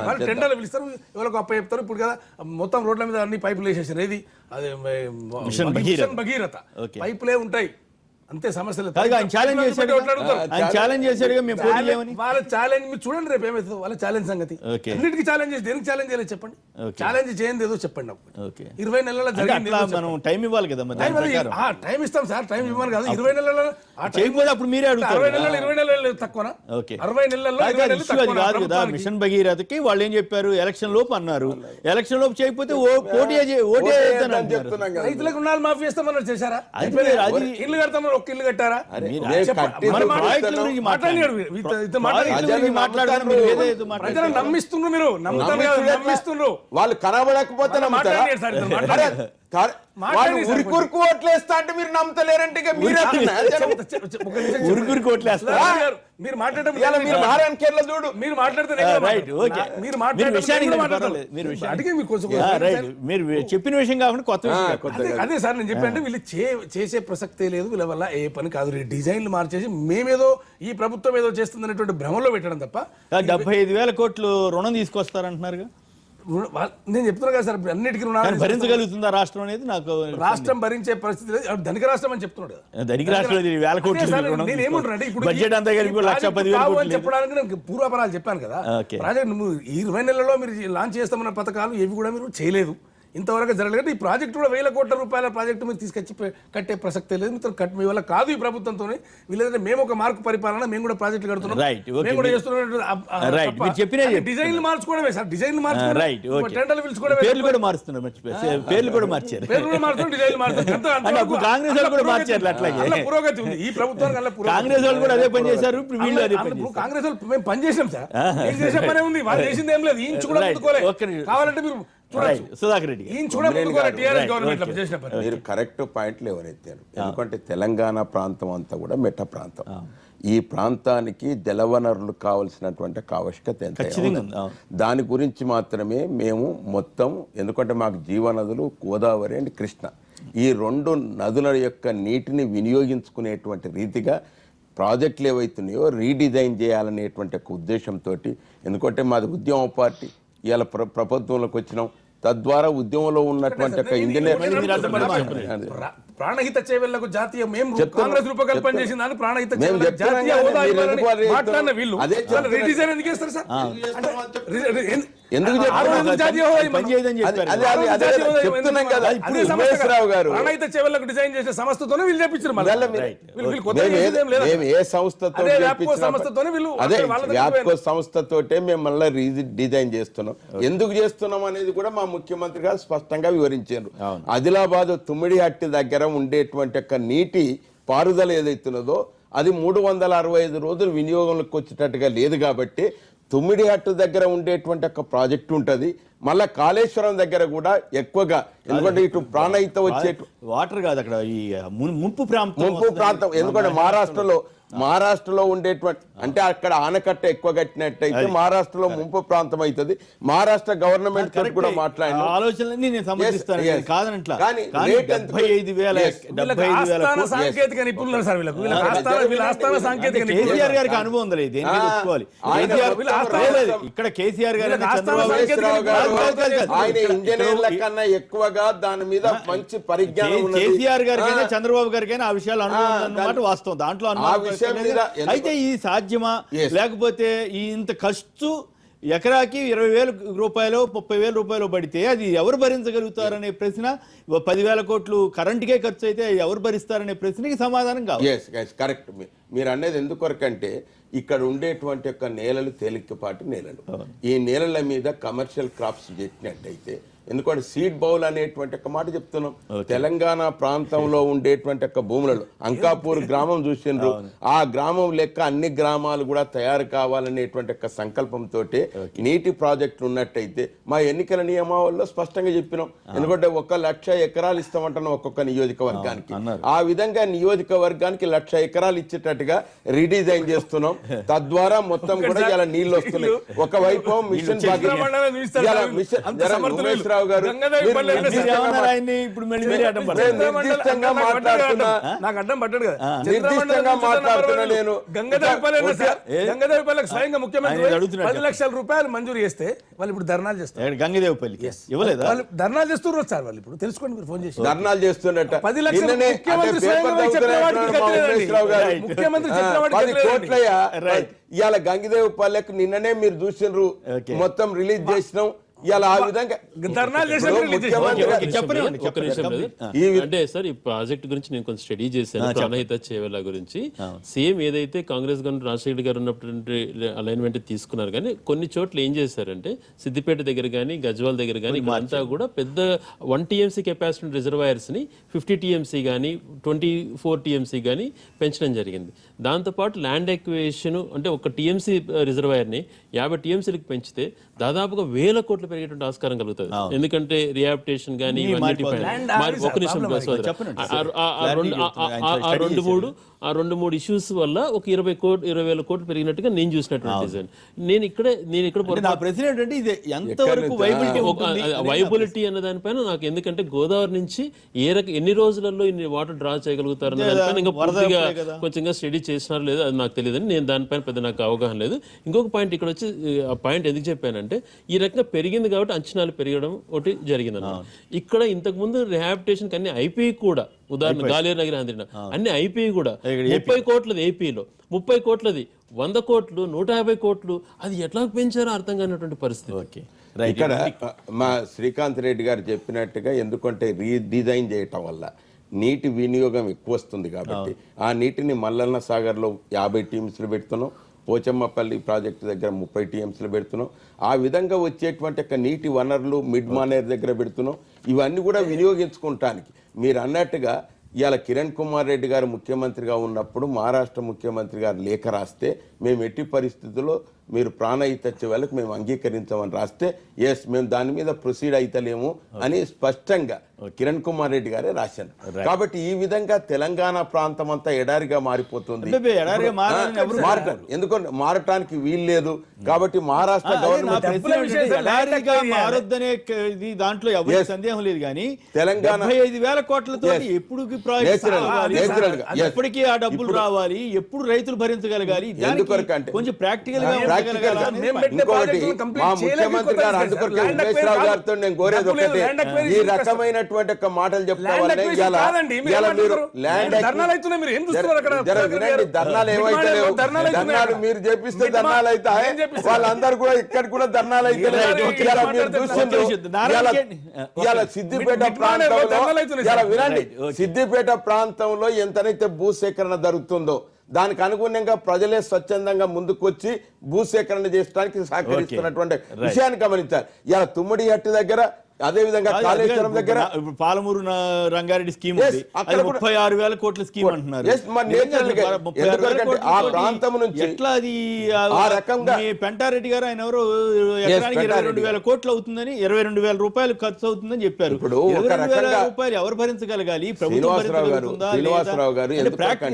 వాళ్ళు టెండర్లు పిలుస్తారు, ఎవరికి అప్ప చెప్తారు. ఇప్పుడు కదా మొత్తం రోడ్ల మీద అన్ని పైపులు వేసేసారు, ఏది అదే మిషన్ భగీరథ పైపులే ఉంటాయి, అంతే. సమస్యలు ఆయన ఛాలెంజ్ చేశాడు, మేము పోటీ చేయమని. వాళ్ళ ఛాలెంజ్ మీరు చూడండి, రేపు ఏమవుతుందో వాళ్ళ ఛాలెంజ్ సంగతి. అన్నిటికీ ఛాలెంజ్ చేసి దేనికి ఛాలెంజ్ చేయలేదు చెప్పండి, ఛాలెంజ్ చేయండి ఏదో చెప్పండి. 20 నెలల జరిగింది, మనం టైం ఇవ్వాలి కదా. టైం ఇస్తాం సార్, టైం ఇవ్వాలి కాదు. 20 నెలల చేయకపోతే అప్పుడు మీరే అడుగుతారు. 20 నెలలు తక్కువనా? 60 నెలల్లో కాదు కదా. మిషన్ భగీరథకి వాళ్ళు ఏం చెప్పారు, ఎలక్షన్ లోపు అన్నారు. ఎలక్షన్ లోపు చేయకపోతే ఓటే రైతులకు రుణాలు మాఫీ చేస్తామన్నారు, చేశారా? ఇల్లు కడతామన్నారు, ఒక్క ఇల్లు కట్టారా? ప్రజలు నమ్మిస్తున్నారు, మీరు నమ్మిస్తున్నారు. వాళ్ళు కనబడకపోతే ఉరికి ఓట్లేస్తా అంటే మీరు నమ్మతలేరంటే ఉరికి ఓట్లేస్తారు. మీరు మాట్లాడటం చూడు, మీరు మాట్లాడితే మీరు చెప్పిన విషయం కాకుండా కొత్త విషయం. అదే సార్ నేను చెప్పానంటే వీళ్ళు చేసే ప్రసక్తే లేదు, వీళ్ళ వల్ల ఏ పని కాదు. డిజైన్లు మార్చేసి మేమేదో ఈ ప్రభుత్వం ఏదో చేస్తుంది అనేటువంటి భ్రమలో పెట్టడం తప్ప. 75,000 కోట్లు రుణం తీసుకొస్తారంటున్నారుగా. నేను చెప్తున్నా కదా సార్ అన్నిటికీ కానీ రుణాలు భరించగలుగుతుందా రాష్ట్రం అనేది నాకు రాష్ట్రం భరించే పరిస్థితి లేదు. ధనిక రాష్ట్రం అని చెప్తున్నాడు కదా. ధనిక రాష్ట్రంలో ఇది వేల కోట్ల అదే సార్, రుణం నేను ఏమంటున్నా అంటే ఇప్పుడు బడ్జెట్ అంతా కలిపి ఈ 1,10,000 ప్రాజెక్టు కావు అని కోట్లు చెప్పడానికి నేను పూర్వాపరాలు చెప్పాను కదా. ఓకే. ప్రాజెక్ట్ నువ్వు ఈ 20 నెలల్లో మీరు లాంచ్ చేస్తామన్న పథకాలు ఏవి కూడా మీరు చేయలేదు, ఇంతవరకు జరగలేదు. ఈ ప్రాజెక్టు కూడా 1,000 కోట్ల రూపాయల ప్రాజెక్టు మీరు తీసుకొచ్చి కట్టే ప్రసక్తే లేదు. మీరు మీ వల్ల కాదు ఈ ప్రభుత్వంతో. వీళ్ళంటే మేము ఒక మార్కు పరిపాలన, మేము కూడా ప్రాజెక్టులు కడుతున్నాం, రైట్, ఓకే. మేము కూడా రైట్, చేస్తున్నాం. మీరు చెప్పినది చెప్తున్నా. డిజైన్లు మార్చుకోవడమే సార్, డిజైన్లు రైట్, మార్చుకోవడం, ఓకే. టెండర్లు పిలుచుకోవడమే. పేర్లు కూడా మారుస్తున్నారు, మర్చిపోయారు. పేర్లు కూడా మార్చారు. పేర్లు కూడా మార్చుకోవడం, డిజైన్లు మార్చుకోవడం. అంటే అప్పుడు కాంగ్రెస్ వాళ్ళు కూడా మార్చారు అట్లాగే. అలా పురోగతి ఉంది ఈ ప్రభుత్వానికి. అలా పురోగతి. కాంగ్రెస్ వాళ్ళు కూడా అదే పని చేశారు, ఇప్పుడు వీళ్ళు అదే పని ఇప్పుడు చేశారు. కాంగ్రెస్ వాళ్ళు మేము పని చేసాం సార్, ఏం చేసే పనే ఉంది, వాళ్ళు చేసింది ఏం లేదు. ఇంచు కూడా రైట్, ముందుకోలే. ఒక్క నిమిషం. కావాలంటే మీరు రైట్, సుధాకర్ రెడ్డి గారు. ఇంచు కూడా ముందుకోలే. టీఆర్ఎస్ గవర్నమెంట్ లో చేసిన పని. మీరు కరెక్ట్ పాయింట్లు ఎవరెత్తారు. ఎందుకంటే తెలంగాణ ప్రాంతం అంతా కూడా మెట్ట ప్రాంతం. ఈ ప్రాంతానికి జలవనరులు కావలసినటువంటి ఆవశ్యకత ఎంత ఖచ్చితంగా ఉంది. దాని గురించి మాత్రమే మేము మొత్తం, ఎందుకంటే మాకు జీవనదులు గోదావరి అండ్ కృష్ణ, ఈ 2 నదుల యొక్క నీటిని వినియోగించుకునేటువంటి రీతిగా ప్రాజెక్టులు ఏవైతున్నాయో రీడిజైన్ చేయాలనేటువంటి ఒక ఉద్దేశంతో, ఎందుకంటే మాది ఉద్యమ పార్టీ, ఇవాళ ప్రభుత్వంలోకి వచ్చినాం, తద్వారా ఉద్యమంలో ఉన్నటువంటి ఒక ఇంజనీర్ ప్రాణహిత చేవెళ్లకు జాతీయ మేము చెప్తున్నా. కాంగ్రెస్ రూపకల్పన చేసిన దాన్ని ప్రాణహిత మేము చేవెళ్లకు చెప్తున్నాం జాతీయ కానీ హోదా మీరు ఇవ్వాలని ఎందుకు వాళ్ళు మాట్లాడిన వీళ్ళు అదే చెప్తున్నా. రీడిజైన్ ఎందుకు చేస్తారు సార్? ఎందుకు ఆ రోజు చెప్తున్నా? జాతీయ హోదా పని ఇవ్వమన్నారు. చేయదని చెప్పారు. అదే అదే అదే జాతీయ హోదా చెప్తున్నాం కదా. అదే ఇప్పుడు సంస్థ ఉమేష్ రావు గారు ప్రాణహిత చేవెళ్లకు డిజైన్ చేసిన సంస్థతోనే వీళ్ళు చేపించారు. మళ్ళీ వీళ్ళు కొత్తగా మేము చేసేది ఏం లేదు. మేము ఏ సంస్థతో అదే వ్యాప్కో సంస్థతోనే వీళ్ళు అదే వాళ్ళ దగ్గరికి వ్యాప్కో సంస్థతోటే మేము మళ్ళీ డిజైన్ చేస్తున్నాం. ఎందుకు చేస్తున్నాం అనేది కూడా మా ముఖ్యమంత్రి గారు స్పష్టంగా వివరించారు. ఆదిలాబాద్ తుమ్మిడిహట్టి దగ్గర ఉండేటువంటి ఒక నీటి పారుదల ఏదైతున్నదో అది 365 రోజులు వినియోగంలోకి వచ్చేటట్టుగా లేదు. కాబట్టి తుమ్మిడిహట్టు దగ్గర ఉండేటువంటి ఒక ప్రాజెక్టు ఉంటుంది, మళ్ళా కాళేశ్వరం దగ్గర కూడా ఎక్కువగా, ఎందుకంటే ఇటు ప్రాణహిత వచ్చే వాటర్ కాదు అక్కడ, ఈ ముంపు ముంపు ప్రాంతం, ఎందుకంటే మహారాష్ట్రలో ఉండేటువంటి, అంటే అక్కడ ఆనకట్ట ఎక్కువ కట్టినట్టయితే మహారాష్ట్రలో ముంపు ప్రాంతం అవుతుంది. మహారాష్ట్ర గవర్నమెంట్ తోటి కూడా మాట్లాడిన ఆలోచనలన్నీ నేను సమర్థిస్తాను, కాదనట్లా. కానీ కానీ రేట్ ఎంత? 75,000 సాంకేతిక నిపుణులు సార్ వీళ్ళకు. వీళ్ళ ఆస్థాన సాంకేతిక నిపుణులు. కేసీఆర్ గారికి అనుభవం ఉంది, దేనికి ఒప్పుకోవాలి. ఇక్కడ కేసీఆర్ గారు ఆయన ఇంజనీర్ల కన్నా ఎక్కువగా దాని మీద మంచి పరిజ్ఞానం ఉన్నది. కేసీఆర్ గారికైనా చంద్రబాబు గారికైనా ఆ విషయాలు అనుభవం అన్నమాట వాస్తవం. దాంట్లో అనుభవం అయితే ఇది సాధ్యమా, లేకపోతే ఈ ఇంత ఖర్చు ఎకరాకి 20,000 రూపాయలు 30,000 రూపాయలు పడితే అది ఎవరు భరించగలుగుతారనే ప్రశ్న, 10,000 కోట్లు కరెంటుకే ఖర్చు అయితే ఎవరు భరిస్తారనే ప్రశ్నకి సమాధానం కావాలి. కరెక్ట్. మీరు అనేది ఎందుకొరకంటే ఇక్కడ ఉండేటువంటి యొక్క నేలలు తేలికపాటి నేలలు. ఈ నేలల మీద కమర్షియల్ క్రాప్స్ పెట్టినట్టయితే, ఎందుకంటే సీడ్ బౌల్ అనేటువంటి ఒక మాట చెప్తున్నాం, తెలంగాణ ప్రాంతంలో ఉండేటువంటి ఒక భూములలో అంకాపూర్ గ్రామం చూసిండ్రు, ఆ గ్రామం లెక్క అన్ని గ్రామాలు కూడా తయారు కావాలనేటువంటి ఒక సంకల్పంతో నీటి ప్రాజెక్టులు ఉన్నట్టయితే మా ఎన్నికల నియమావళిలో స్పష్టంగా చెప్పినాం. ఎందుకంటే 1,00,000 ఎకరాలు ఇస్తామంటున్నాం ఒక్కొక్క నియోజకవర్గానికి. ఆ విధంగా నియోజకవర్గానికి 1,00,000 ఎకరాలు ఇచ్చేటట్టుగా రీడిజైన్ చేస్తున్నాం. తద్వారా మొత్తం కూడా ఇలా నీళ్లు వస్తున్నాయి. ఒకవైపు మిషన్ ఉమేష్ రావు గారు నిర్దిష్టంగా మాట్లాడుతున్నా, నేను గంగదేవిపల్లికి స్వయంగా ముఖ్యమంత్రి 10 లక్షల రూపాయలు మంజూరు చేస్తే వాళ్ళు ఇప్పుడు ధర్నాలు చేస్తారు. గంగదేవిపల్లికి ఇవ్వలేదా? వాళ్ళు ధర్నాలు చేస్తున్నారు సార్. వాళ్ళు ఇప్పుడు తెలుసుకోండి, మీరు ఫోన్ చేసి ధర్నాలు చేస్తున్నట్ట. 10 లక్షలు ముఖ్యమంత్రి స్వయంగా చెప్పినవాడికి ముఖ్యమంత్రి చెప్పినవాడికి ఇవాళ గంగదేవిపల్లెకు నిన్ననే మీరు చూసినారు, మొత్తం రిలీజ్ చేసినాం. ఇలా ఆ విధంగా అంటే సార్ ఈ ప్రాజెక్ట్ గురించి నేను కొంచెం స్టడీ చేశాను, ప్రాణహిత చేవెళ్ళ గురించి. సేమ్ ఏదైతే కాంగ్రెస్ గవర్నమెంట్ రాజశేఖర్ గారు ఉన్నటువంటి అలైన్మెంట్ తీసుకున్నారు, కానీ కొన్ని చోట్ల ఏం చేశారంటే సిద్దిపేట దగ్గర కానీ గజ్వాల్ దగ్గర కానీ అంతా కూడా పెద్ద 1 TMC కెపాసిటీ రిజర్వాయర్స్ ని 50 TMC కానీ 24 TMC కానీ పెంచడం జరిగింది. దాంతోపాటు ల్యాండ్ ఎక్వేషన్ అంటే 1 TMC రిజర్వాయర్ ని 50 TMCలకు పెంచితే దాదాపుగా 1,000 కోట్లు పెరిగేటువంటి ఆస్కారం కలుగుతుంది. ఎందుకంటే రిహాబిటేషన్ కానీ ఒక నిమిషం ఆ 2-3 ఇష్యూస్ వల్ల ఒక 20,000 కోట్లు పెరిగినట్టుగా నేను చూసినటువంటి డిజైన్. నేను ఇక్కడ నా ప్రశ్న ఏంటంటే ఇది ఎంతవరకు వైబిలిటీ వైబిలిటీ అనే దానిపైన నాకు, ఎందుకంటే గోదావరి నుంచి ఎన్ని రోజులలో ఇన్ని వాటర్ డ్రా చేయగలుగుతారు అనే దానిపైన ఇంకా పూర్తిగా కొంచెంగా స్టడీ చేసినారు లేదు అది నాకు తెలియదు, నేను దానిపైన పెద్ద నాకు అవగాహన లేదు. ఇంకొక పాయింట్ ఇక్కడ వచ్చి, ఆ పాయింట్ ఎందుకు చెప్పానంటే ఈ రకంగా పెరిగింది కాబట్టి అంచనాలు పెరగడం ఒకటి జరిగిందన్నమాట. ఇక్కడ ఇంతకుముందు రిహాబిటేషన్ అన్ని అయిపోయి కూడా, ఉదాహరణ గాలేరు నగర్ ఆంధ్ర అన్ని అయిపోయి కూడా 30 కోట్లది ఏపీలో, 30 కోట్లది, 100 కోట్లు, 150 కోట్లు, అది ఎట్లా పెంచారో అర్థం కానిటువంటి పరిస్థితి. ఇక్కడ మా శ్రీకాంత్ రెడ్డి గారు చెప్పినట్టుగా, ఎందుకంటే రీడిజైన్ చేయటం వల్ల నీటి వినియోగం ఎక్కువ వస్తుంది కాబట్టి ఆ నీటిని మల్లన్న సాగర్లో 50 టీమ్స్లు పెడుతున్నాం, పోచమ్మపల్లి ప్రాజెక్టు దగ్గర 30 టీఎంసీలు పెడుతున్నాం. ఆ విధంగా వచ్చేటువంటి నీటి వనరులు మిడ్ మానేర్ దగ్గర పెడుతున్నాం. ఇవన్నీ కూడా వినియోగించుకుంటానికి మీరు అన్నట్టుగా ఇవాళ కిరణ్ కుమార్ రెడ్డి గారు ముఖ్యమంత్రిగా ఉన్నప్పుడు మహారాష్ట్ర ముఖ్యమంత్రి గారు లేఖ రాస్తే, మేము ఎట్టి పరిస్థితుల్లో మీరు ప్రాణహిత వాళ్ళకి మేము అంగీకరించామని రాస్తే, ఎస్ మేము దాని మీద ప్రొసీడ్ అయితలేము అని స్పష్టంగా కిరణ్ కుమార్ రెడ్డి గారే రాశారు. కాబట్టి ఈ విధంగా తెలంగాణ ప్రాంతం అంతా ఎడారిగా మారిపోతుంది. ఎందుకంటే మారటానికి వీలు లేదు కాబట్టి మహారాష్ట్ర గవర్నమెంట్ దాంట్లో ఎవరి సందేహం లేదు. కానీ తెలంగాణ 75,000 కోట్లతో ఎప్పుడు ఎప్పటికీ ఆ డబ్బులు రావాలి, ఎప్పుడు రైతులు భరించగలగాలి, కొంచెం ప్రాక్టికల్ గా ఇంకొకటి మా ముఖ్యమంత్రి గారు అందుకొరకే ఉమేష్ రావు గారితో నేను కోరేది ఒకటే, ఈ రకమైనటువంటి మాటలు చెప్తావాలని ధర్నాలు ఏవైతే లేవు, ధర్నాలు మీరు చేపిస్తే ధర్నాలు అయితే వాళ్ళందరూ కూడా ఇక్కడ కూడా ధర్నాలు అయితే సిద్దిపేట ప్రాంతంలో వినండి, సిద్దిపేట ప్రాంతంలో ఎంతనైతే భూసేకరణ జరుగుతుందో దానికి అనుగుణంగా ప్రజలే స్వచ్ఛందంగా ముందుకొచ్చి భూసేకరణ చేయడానికి సహకరిస్తున్నటువంటి విషయాన్ని గమనించాలి. ఇలా తుమ్మడి హట్టు దగ్గర, అదే విధంగా కాళేశ్వరం దగ్గర పాలమూరు రంగారెడ్డి స్కీమ్ 36,000 కోట్ల స్కీమ్ అంటున్నారు. ఆ ప్రాంతం నుంచి ఎట్లా అది ఆ రకంగా పెంటారెడ్డి గారు ఆయన ఎవరో ఎకరానికి 22,000 కోట్లు అవుతుందని, 22,000 రూపాయలు ఖర్చు అవుతుందని చెప్పారు. ఇప్పుడు రూపాయలు ఎవరు భరించగలగాలి? శ్రీనివాసరావు గారు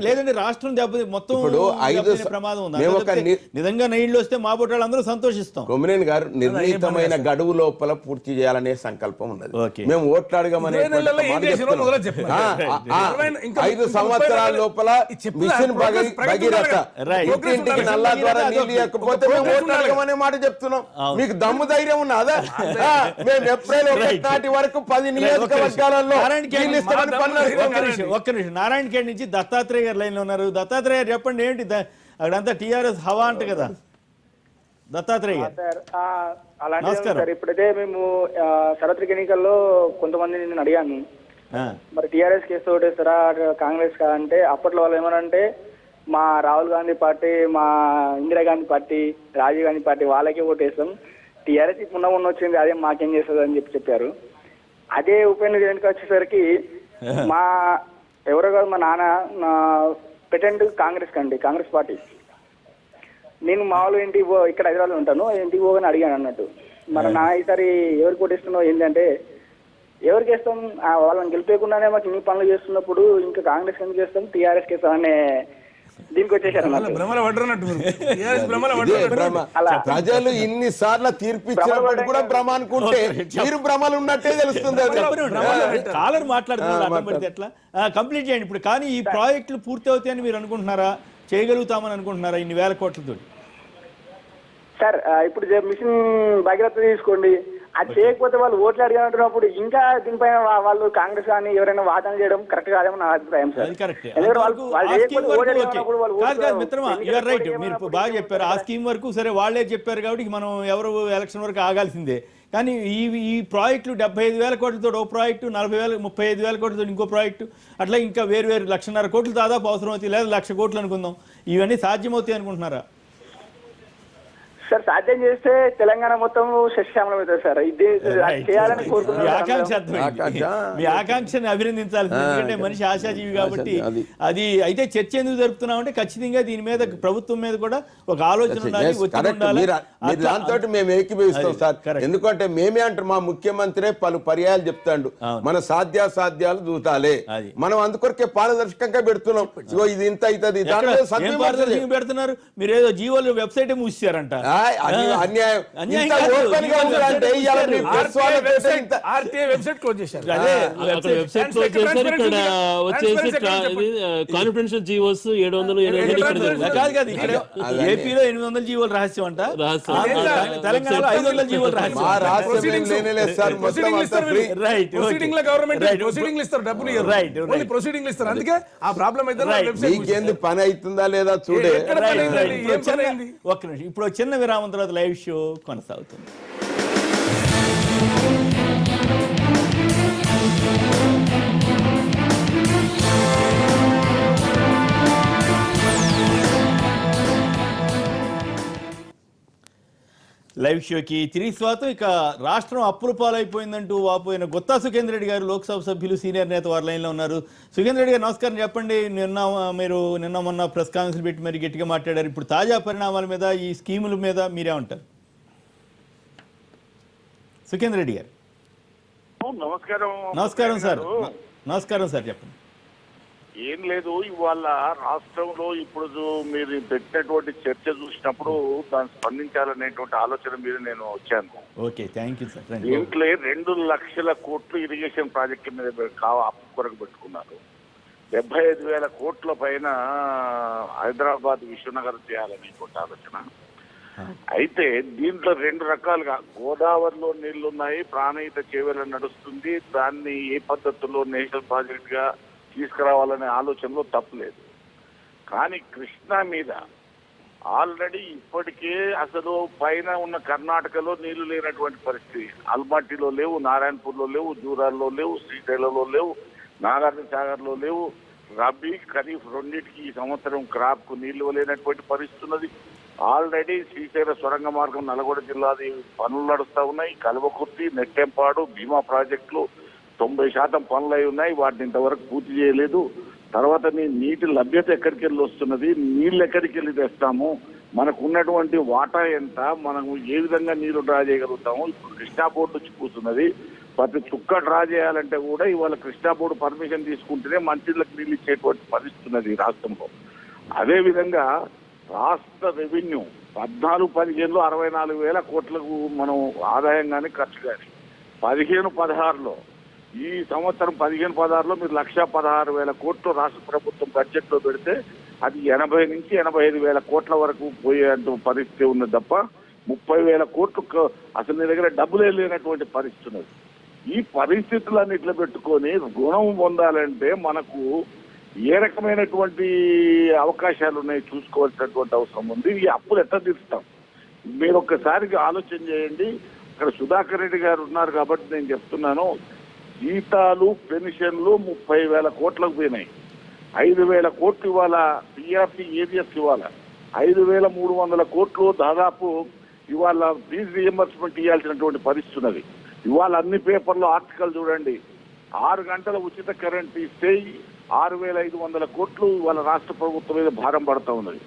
లేదంటే రాష్ట్రం దెబ్బతి మొత్తం ప్రమాదం ఉంది. నిజంగా నీళ్లు వస్తే మా బొట్టాలు అందరూ సంతోషిస్తాం. కొమ్మినేని గారు నిర్ణీతమైన గడువు లోపల పూర్తి చేయాలనే సంకల్పం ఉన్నది. మేము ఓట్లాడగమనే 5 సంవత్సరాల లోపల మిషన్ భగీరథ ఇంటింటికి నల్లా ద్వారా నీళ్ళు ఇవ్వకపోతే మేము ఓట్లాడగమనే మాట చెప్తున్నాం. మీకు దమ్ము ధైర్యం ఉన్నదా? మేము ఏప్రిల్ 1 నాటి వరకు 10 నియోజకవర్గాలలో ఒక్క నిమిషం, నారాయణ ఖేడ్ నుంచి దత్తాత్రేయ గారు లైన్ లో ఉన్నారు. దత్తాత్రేయ గారు చెప్పండి, ఏంటి అక్కడంతా టీఆర్ఎస్ హవా అంట కదా దత్తాత్రేయ గారు? అలాంటి ఇప్పుడైతే మేము సార్వత్రిక ఎన్నికల్లో కొంతమంది నేను అడిగాను, మరి టీఆర్ఎస్ కేసు ఓటేస్తారా కాంగ్రెస్ కా అంటే, అప్పట్లో వాళ్ళు ఏమనంటే మా రాహుల్ గాంధీ పార్టీ, మా ఇందిరాగాంధీ పార్టీ, రాజీవ్ గాంధీ పార్టీ వాళ్ళకే ఓటేస్తాం, టీఆర్ఎస్ ఇప్పుడు మొన్న వచ్చింది అదే మాకేం చేస్తుంది అని చెప్పారు. అదే ఉప ఎన్నిక వచ్చేసరికి మా ఎవరో కాదు మా నాన్న పెట్టండి కాంగ్రెస్ పార్టీ. నేను మామూలు ఇంటికి ఇక్కడ హైదరాబాద్లో ఉంటాను, ఇంటికి పోగానే అడిగాను అన్నట్టు, మరి నా ఈసారి ఎవరికి ఓటేస్తున్నావు ఏంటంటే, ఎవరికి వేస్తాం వాళ్ళని గెలిపేయకుండానే మాకు ఇన్ని పనులు చేస్తున్నప్పుడు ఇంకా కాంగ్రెస్ ఎందుకు చేస్తాం, టీఆర్ఎస్ కి వేస్తామనే దీనికి వచ్చేసారు. ప్రజలు ఇన్ని సార్లు తీర్పిచ్చినప్పుడు కూడా భ్రమ అనుకుంటే మీరు భ్రమలు ఉన్నట్టే తెలుస్తుంది. కాలర్ మాట్లాడుతున్నారు ఎట్లా కంప్లీట్ చేయండి ఇప్పుడు. కానీ ఈ ప్రాజెక్టులు పూర్తి అవుతాయని మీరు అనుకుంటున్నారా, చేయగలుగుతామని అనుకుంటున్నారా ఇన్ని వేల కోట్లతో? సార్ ఇప్పుడు మిషన్ భగీరథ తీసుకోండి, అది చేయకపోతే వాళ్ళు ఓట్లు అడిగినప్పుడు ఇంకా దీనిపైన వాళ్ళు కాంగ్రెస్ కానీ ఎవరైనా వాదన చేయడం కరెక్ట్ కాదేమో నా అభిప్రాయం సార్. మీరు బాగా చెప్పారు, ఆ స్కీమ్ వరకు సరే వాళ్ళే చెప్పారు కాబట్టి మనం ఎవరు ఎలక్షన్ వరకు ఆగాల్సిందే. కానీ ఈ ప్రాజెక్టులు 75,000 కోట్లతో ఓ ప్రాజెక్టు, 35,000 కోట్లతో ఇంకో ప్రాజెక్టు, అట్లా ఇంకా వేరు 1,50,000 కోట్లు దాదాపు అవసరం అవుతాయి, లేదా 1,00,000 కోట్లు అనుకుందాం. ఇవన్నీ సాధ్యమవుతాయి అనుకుంటున్నారా? సార్ సాధ్యం చేస్తే తెలంగాణ మొత్తం సస్యశ్యామలం అవుతుంది సార్. ఇది చేయాలని మీ కోరుకుంటున్నాను. ఆకాంక్ష అర్థమైంది. మీ ఆకాంక్షని అభినందించాల్సింది, ఎందుకంటే మనిషి ఆశాజీవి కాబట్టి. అది అయితే చర్చ ఎందుకు జరుపుతున్నామంటే ఖచ్చితంగా దీని మీద ప్రభుత్వం మీద కూడా ఒక ఆలోచన ఉండాలి, ఒత్తిడి ఉండాలి. దాంతో మేము ఏకీభవిస్తాం సార్. ఎందుకంటే మేమే అంటారు, మా ముఖ్యమంత్రి పలు పర్యాయాలు చెప్తాడు, మన సాధ్యాసాధ్యాలు దూతాలే, మనం అందుకొరకే పారదర్శకంగా పెడుతున్నాం. ఇగో ఇది ఇంత అవుతుంది, పెడుతున్నారు. మీరు ఏదో జీవోలు వెబ్సైట్ మూసారంట. కాన్ఫిడెన్షియల్ జీవోస్ 700 ఏపీలో 800 జీవోలు రహస్యం అంట, తెలంగాణలో 500 జీవోలు రహస్యం. అందుకే ఆ ప్రాబ్లం అయితే పని అవుతుందా లేదా చూడే. ఒక్క నిమిషం, ఇప్పుడు చిన్న విరామం తర్వాత లైవ్ షో కొనసాగుతుంది. లైవ్ షోకి తిరిగి స్వాగతం. ఇక రాష్ట్రం అప్పుల పాలైపోయిందంటూ వాపోయిన గుత్తా సుఖేంద్ర రెడ్డి గారు లోక్సభ సభ్యులు, సీనియర్ నేత వారి లైన్లో ఉన్నారు. సుఖేంద్ర రెడ్డి గారు నమస్కారం. చెప్పండి, నిన్న మొన్న ప్రెస్ కాన్ఫరెన్స్ పెట్టి మరి గట్టిగా మాట్లాడారు. ఇప్పుడు తాజా పరిణామాల మీద, ఈ స్కీముల మీద మీరేమంటారు? సుఖేంద్ర రెడ్డి గారు నమస్కారం సార్. నమస్కారం సార్, చెప్పండి. ఏం లేదు, ఇవాళ రాష్ట్రంలో ఇప్పుడు మీరు పెట్టినటువంటి చర్చ చూసినప్పుడు దాన్ని స్పందించాలనేటువంటి ఆలోచన మీద నేను వచ్చాను. Okay, thank you sir. దీంట్లో 2 లక్షల కోట్లు ఇరిగేషన్ ప్రాజెక్టు మీద అప్పు కొరకు పెట్టుకున్నారు. 75,000 కోట్ల పైన హైదరాబాద్ విశ్వనగరం చేయాలనేటువంటి ఆలోచన. అయితే దీంట్లో 2 రకాలుగా, గోదావరిలో నీళ్లున్నాయి, ప్రాణహిత చేవెళ్ళ నడుస్తుంది, దాన్ని ఏ పద్ధతిలో నేషనల్ ప్రాజెక్ట్ గా తీసుకురావాలనే ఆలోచనలో తప్పులేదు. కానీ కృష్ణా మీద ఆల్రెడీ ఇప్పటికే అసలు పైన ఉన్న కర్ణాటకలో నీళ్లు లేనటువంటి పరిస్థితి. అల్మాటిలో లేవు, నారాయణపూర్లో లేవు, జూరాల్లో లేవు, శ్రీశైలంలో లేవు, నాగార్జున సాగర్లో లేవు. రబీ ఖరీఫ్ రెండింటికి ఈ సంవత్సరం క్రాప్ కు నీళ్లు లేనటువంటి పరిస్థితి ఉన్నది. ఆల్రెడీ శ్రీశైల సొరంగ మార్గం నల్గొండ జిల్లాది పనులు నడుస్తూ ఉన్నాయి. కల్వకుర్తి, నెట్టెంపాడు, భీమా ప్రాజెక్టులు 90% పనులు అయి ఉన్నాయి, వాటిని ఇంతవరకు పూర్తి చేయలేదు. తర్వాత నీటి లభ్యత ఎక్కడికి వెళ్ళి వస్తున్నది, నీళ్ళు ఎక్కడికి వెళ్ళి తెస్తాము, మనకు ఉన్నటువంటి వాటా ఎంత, మనము ఏ విధంగా నీరు డ్రా చేయగలుగుతాము. ఇప్పుడు కృష్ణా బోర్డు వచ్చి కూర్చున్నది. ప్రతి చుక్క డ్రా చేయాలంటే కూడా ఇవాళ కృష్ణా బోర్డు పర్మిషన్ తీసుకుంటేనే మంచిళ్ళకి నీళ్ళు ఇచ్చేటువంటి పరిస్థితి ఉన్నది రాష్ట్రంలో. అదేవిధంగా రాష్ట్ర రెవెన్యూ 14-15లో 64,000 కోట్లకు మనం ఆదాయం కానీ ఖర్చు కానీ, 15-16లో ఈ సంవత్సరం 15-16లో మీరు 1,16,000 కోట్లు రాష్ట్ర ప్రభుత్వం బడ్జెట్ లో పెడితే అది 80,000 నుంచి 85,000 కోట్ల వరకు పోయేంత పరిస్థితి ఉన్నది తప్ప 30,000 కోట్లు అసలు నీ దగ్గర డబ్బులే లేనటువంటి పరిస్థితి ఉన్నది. ఈ పరిస్థితులన్నిట్లో పెట్టుకొని రుణం పొందాలంటే మనకు ఏ రకమైనటువంటి అవకాశాలు ఉన్నాయి చూసుకోవాల్సినటువంటి అవసరం ఉంది. ఈ అప్పులు ఎట్లా తీరుస్తాం మీరు ఒక్కసారికి ఆలోచన చేయండి. ఇక్కడ సుధాకర్ రెడ్డి గారు ఉన్నారు కాబట్టి నేను చెప్తున్నాను, జీతాలు పెన్షన్లు 30,000 కోట్లకు పోయినాయి. 5,000 కోట్లు ఇవాళ పిఆర్సీ ఏరియస్ ఇవాళ 5,300 కోట్లు దాదాపు ఇవాళ ఫీజు రియంబర్స్మెంట్ ఇవ్వాల్సినటువంటి పరిస్థితి ఉన్నది. ఇవాళ అన్ని పేపర్లో ఆర్టికల్ చూడండి, 6 గంటల ఉచిత కరెంట్ ఇస్తే 6,500 కోట్లు ఇవాళ రాష్ట్ర ప్రభుత్వం మీద భారం పడతా ఉన్నది.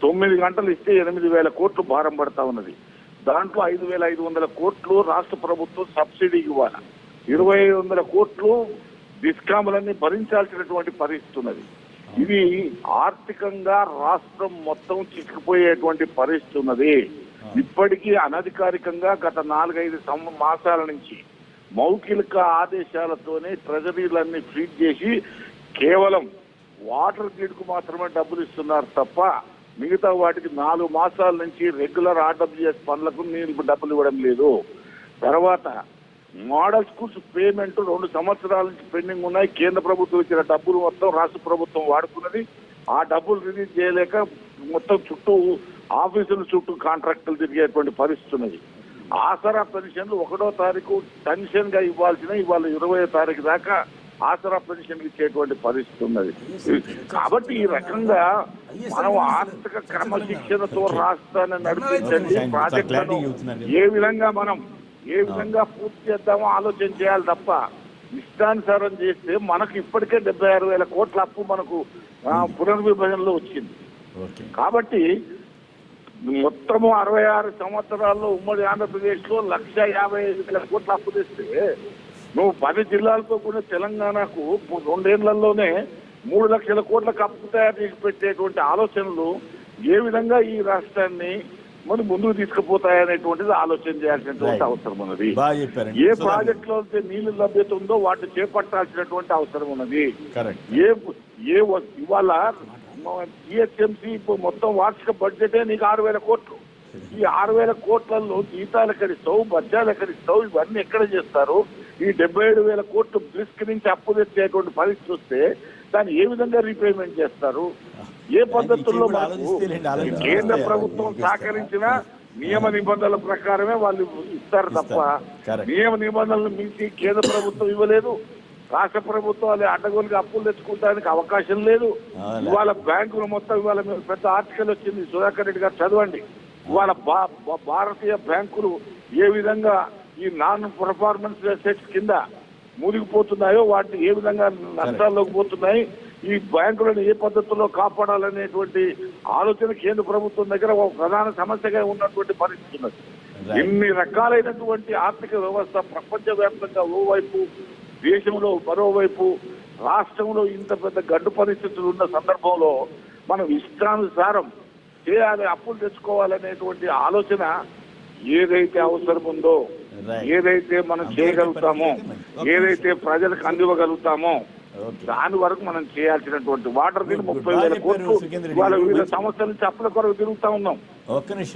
9 గంటలు ఇస్తే 8,000 కోట్లు భారం పడతా ఉన్నది. దాంట్లో 5,500 కోట్లు రాష్ట్ర ప్రభుత్వం సబ్సిడీకి ఇవ్వాలి, 2,500 కోట్లు డిస్కాములన్నీ భరించాల్సినటువంటి పరిస్థితి ఉన్నది. ఇది ఆర్థికంగా రాష్ట్రం మొత్తం చిక్కుపోయేటువంటి పరిస్థితి ఉన్నది. ఇప్పటికీ అనధికారికంగా గత 4-5 మాసాల నుంచి మౌఖిక ఆదేశాలతోనే ట్రెజరీలన్నీ ఫ్రీజ్ చేసి కేవలం వాటర్ గ్రిడ్ కు మాత్రమే డబ్బులు ఇస్తున్నారు తప్ప మిగతా వాటికి 4 మాసాల నుంచి రెగ్యులర్ ఆర్డబ్ల్యూఎస్ పనులకు డబ్బులు ఇవ్వడం లేదు. తర్వాత మోడల్ స్కూల్స్ పేమెంట్ 2 సంవత్సరాల నుంచి పెండింగ్ ఉన్నాయి. కేంద్ర ప్రభుత్వం ఇచ్చిన డబ్బులు మొత్తం రాష్ట్ర ప్రభుత్వం వాడుకున్నది. ఆ డబ్బులు రిలీజ్ చేయలేక మొత్తం చుట్టూ ఆఫీసుల చుట్టూ కాంట్రాక్టులు తిరిగేటువంటి పరిస్థితి ఉన్నది. ఆసరా పెన్షన్లు 1వ తారీఖు టెన్షన్ గా ఇవ్వాల్సిన ఇవాళ 20వ తారీఖు దాకా ఆసరా పెన్షన్ ఇచ్చేటువంటి పరిస్థితి ఉన్నది. కాబట్టి ఈ రకంగా మనం ఆర్థిక క్రమశిక్షణతో రాష్ట్రాన్ని నడిపించండి, ప్రాజెక్టులను ఏ విధంగా పూర్తి చేద్దామో ఆలోచన చేయాలి తప్ప ఇష్టానుసారం చేస్తే మనకు ఇప్పటికే 76,000 కోట్ల అప్పు మనకు పునర్విభజనలో వచ్చింది. కాబట్టి మొత్తము 66 సంవత్సరాల్లో ఉమ్మడి ఆంధ్రప్రదేశ్ లో 1,55,000 కోట్ల అప్పు తెస్తే నువ్వు 10 జిల్లాలతో కూడా తెలంగాణకు 2 ఏళ్లలోనే 3 లక్షల కోట్లకు అప్పు తయారు చేసి పెట్టేటువంటి ఆలోచనలు ఏ విధంగా ఈ రాష్ట్రాన్ని మరి ముందుకు తీసుకుపోతాయనేటువంటిది ఆలోచన చేయాల్సినటువంటి అవసరం ఉన్నది. ఏ ప్రాజెక్ట్ లో నీళ్లు లభ్యత ఉందో వాటిని చేపట్టాల్సినటువంటి అవసరం ఉన్నది. ఇవాళ జిహెచ్ఎంసీ మొత్తం వార్షిక బడ్జెటే నీకు 6,000 కోట్లు. ఈ 6,000 కోట్లలో జీతాలు ఎక్కడిస్తావు, బడ్జాలు ఎక్కడిస్తావు, ఇవన్నీ ఎక్కడ చేస్తారు? ఈ 77,000 కోట్లు బ్రిస్క్ నుంచి అప్పు తెచ్చేటువంటి పరిస్థితి వస్తే దాన్ని ఏ విధంగా రీపేమెంట్ చేస్తారు? ఏ పద్ధతుల్లో కేంద్ర ప్రభుత్వం సహకరించినా నియమ నిబంధనల ప్రకారమే వాళ్ళు ఇస్తారు తప్ప నియమ నిబంధనలు మించి కేంద్ర ప్రభుత్వం ఇవ్వలేదు. రాష్ట్ర ప్రభుత్వాలు అడ్డగోలుగా అప్పులు తెచ్చుకోవడానికి అవకాశం లేదు. ఇవాళ బ్యాంకులు మొత్తం ఇవాళ పెద్ద ఆర్టికల్ వచ్చింది, సుధాకర్ రెడ్డి గారు చదవండి. ఇవాళ భారతీయ బ్యాంకులు ఏ విధంగా ఈ నాన్ పర్ఫార్మెన్స్ అసెట్స్ కింద మునిగిపోతున్నాయో, వాటిని ఏ విధంగా నష్టాల్లోకి పోతున్నాయి, ఈ బ్యాంకులను ఏ పద్ధతుల్లో కాపాడాలనేటువంటి ఆలోచన కేంద్ర ప్రభుత్వం దగ్గర ఒక ప్రధాన సమస్యగా ఉన్నటువంటి పరిస్థితి ఉన్నది. ఇన్ని రకాలైనటువంటి ఆర్థిక వ్యవస్థ ప్రపంచవ్యాప్తంగా ఓవైపు, దేశంలో మరోవైపు, రాష్ట్రంలో ఇంత పెద్ద గడ్డు పరిస్థితులు ఉన్న సందర్భంలో మనం ఇష్టానుసారం చేయాలి, అప్పులు తెచ్చుకోవాలనేటువంటి ఆలోచన ఏదైతే అవసరం ఉందో, ఏదైతే మనం చేయగలుగుతామో, ఏదైతే ప్రజలకు అందివ్వగలుగుతామో దాని వరకు మనం చేయాల్సినటువంటి వాటర్ బిల్ 30,000 కోట్లు వాళ్ళ వివిధ సంవత్సరాల నుంచి అప్పుల కొరకు తిరుగుతా ఉన్నాం.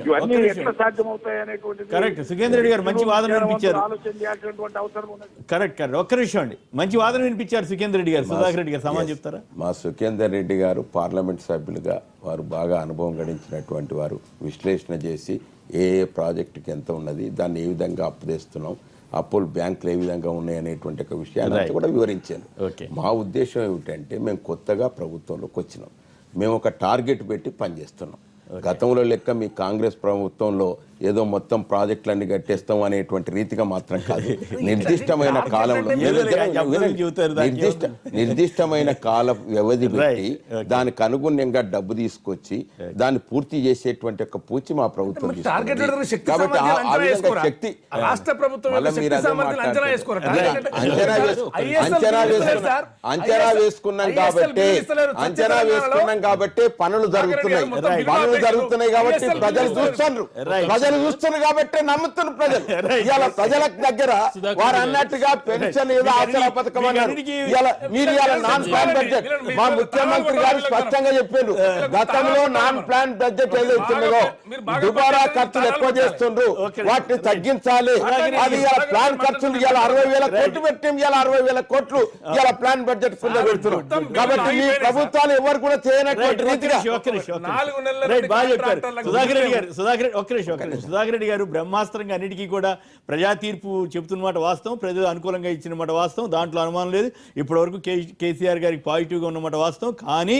ఇవన్నీ ఎట్లా సాధ్యమవుతాయి అనేటువంటి కరెక్ట్. సుఖేంద్ర రెడ్డి గారు మంచి వాదన వినిపించారు. ఆలోచన చేయాల్సినటువంటి అవసరం ఉన్నది. కరెక్ట్. ఒక్క నిమిషం అండి, మంచి వాదన వినిపించారు సుఖేంద్ర రెడ్డి గారు. సుధాకర్ రెడ్డి గారు సమాధానం చెప్తారా? మా సుఖేందర్ రెడ్డి గారు పార్లమెంట్ సభ్యులుగా వారు బాగా అనుభవం గడించినటువంటి వారు విశ్లేషణ చేసి ఏ ప్రాజెక్టుకి ఎంత ఉన్నది, దాన్ని ఏ విధంగా అప్పు తెస్తున్నాం, అప్పులు బ్యాంకులు ఏ విధంగా ఉన్నాయనేటువంటి ఒక విషయాన్ని కూడా వివరించాను. మా ఉద్దేశం ఏమిటంటే మేము కొత్తగా ప్రభుత్వంలోకి వచ్చినాం, మేము ఒక టార్గెట్ పెట్టి పనిచేస్తున్నాం. గతంలో లెక్క మీ కాంగ్రెస్ ప్రభుత్వంలో ఏదో మొత్తం ప్రాజెక్టులన్నీ కట్టేస్తాం అనేటువంటి రీతిగా మాత్రం కాదు. నిర్దిష్టమైన కాలంలో నిర్దిష్టమైన కాల వ్యవధి పెట్టి దానికి అనుగుణ్యంగా డబ్బు తీసుకొచ్చి దాన్ని పూర్తి చేసేటువంటి ఒక పూచి మా ప్రభుత్వం తీసుకుంది. కాబట్టి ఆ విధంగా శక్తి అంచనా వేసుకున్నాం కాబట్టి పనులు జరుగుతున్నాయి కాబట్టి ప్రజలు చూస్తున్నారు కాబట్టి నమ్ముతున్నారు ప్రజలు. ఇవాళ ప్రజల దగ్గర వారు అన్నట్టుగా పెన్షన్ ఏదో ఆసరా పథకం అన్నారు. మీరు ఇవాళ నాన్ ప్లాన్ బడ్జెట్ మా ముఖ్యమంత్రి గారు స్పష్టంగా చెప్పారు, గతంలో నాన్ ప్లాన్ బడ్జెట్ ఏదైతున్నదో దుబారా ఖర్చులు ఎక్కువ చేస్తుండ్రు, వాటిని తగ్గించాలి. అది ఇలా ప్లాన్ ఖర్చులు ఇలా 60,000 కోట్లు పెట్టాం, ఇలా 60,000 కోట్లు ఇలా ప్లాన్ బడ్జెట్ కింద పెడుతున్నాం. కాబట్టి ఈ ప్రభుత్వాలు ఎవరు కూడా చేయనటువంటి రీతిగా సుధాకర్ రెడ్డి గారు బ్రహ్మాస్త్రంగా అన్నిటికీ కూడా ప్రజా తీర్పు చెబుతున్నమాట వాస్తవం, ప్రజలు అనుకూలంగా ఇచ్చినమాట వాస్తవం, దాంట్లో అనుమానం లేదు. ఇప్పటి వరకు కేసీఆర్ గారికి పాజిటివ్గా ఉన్నమాట వాస్తవం. కానీ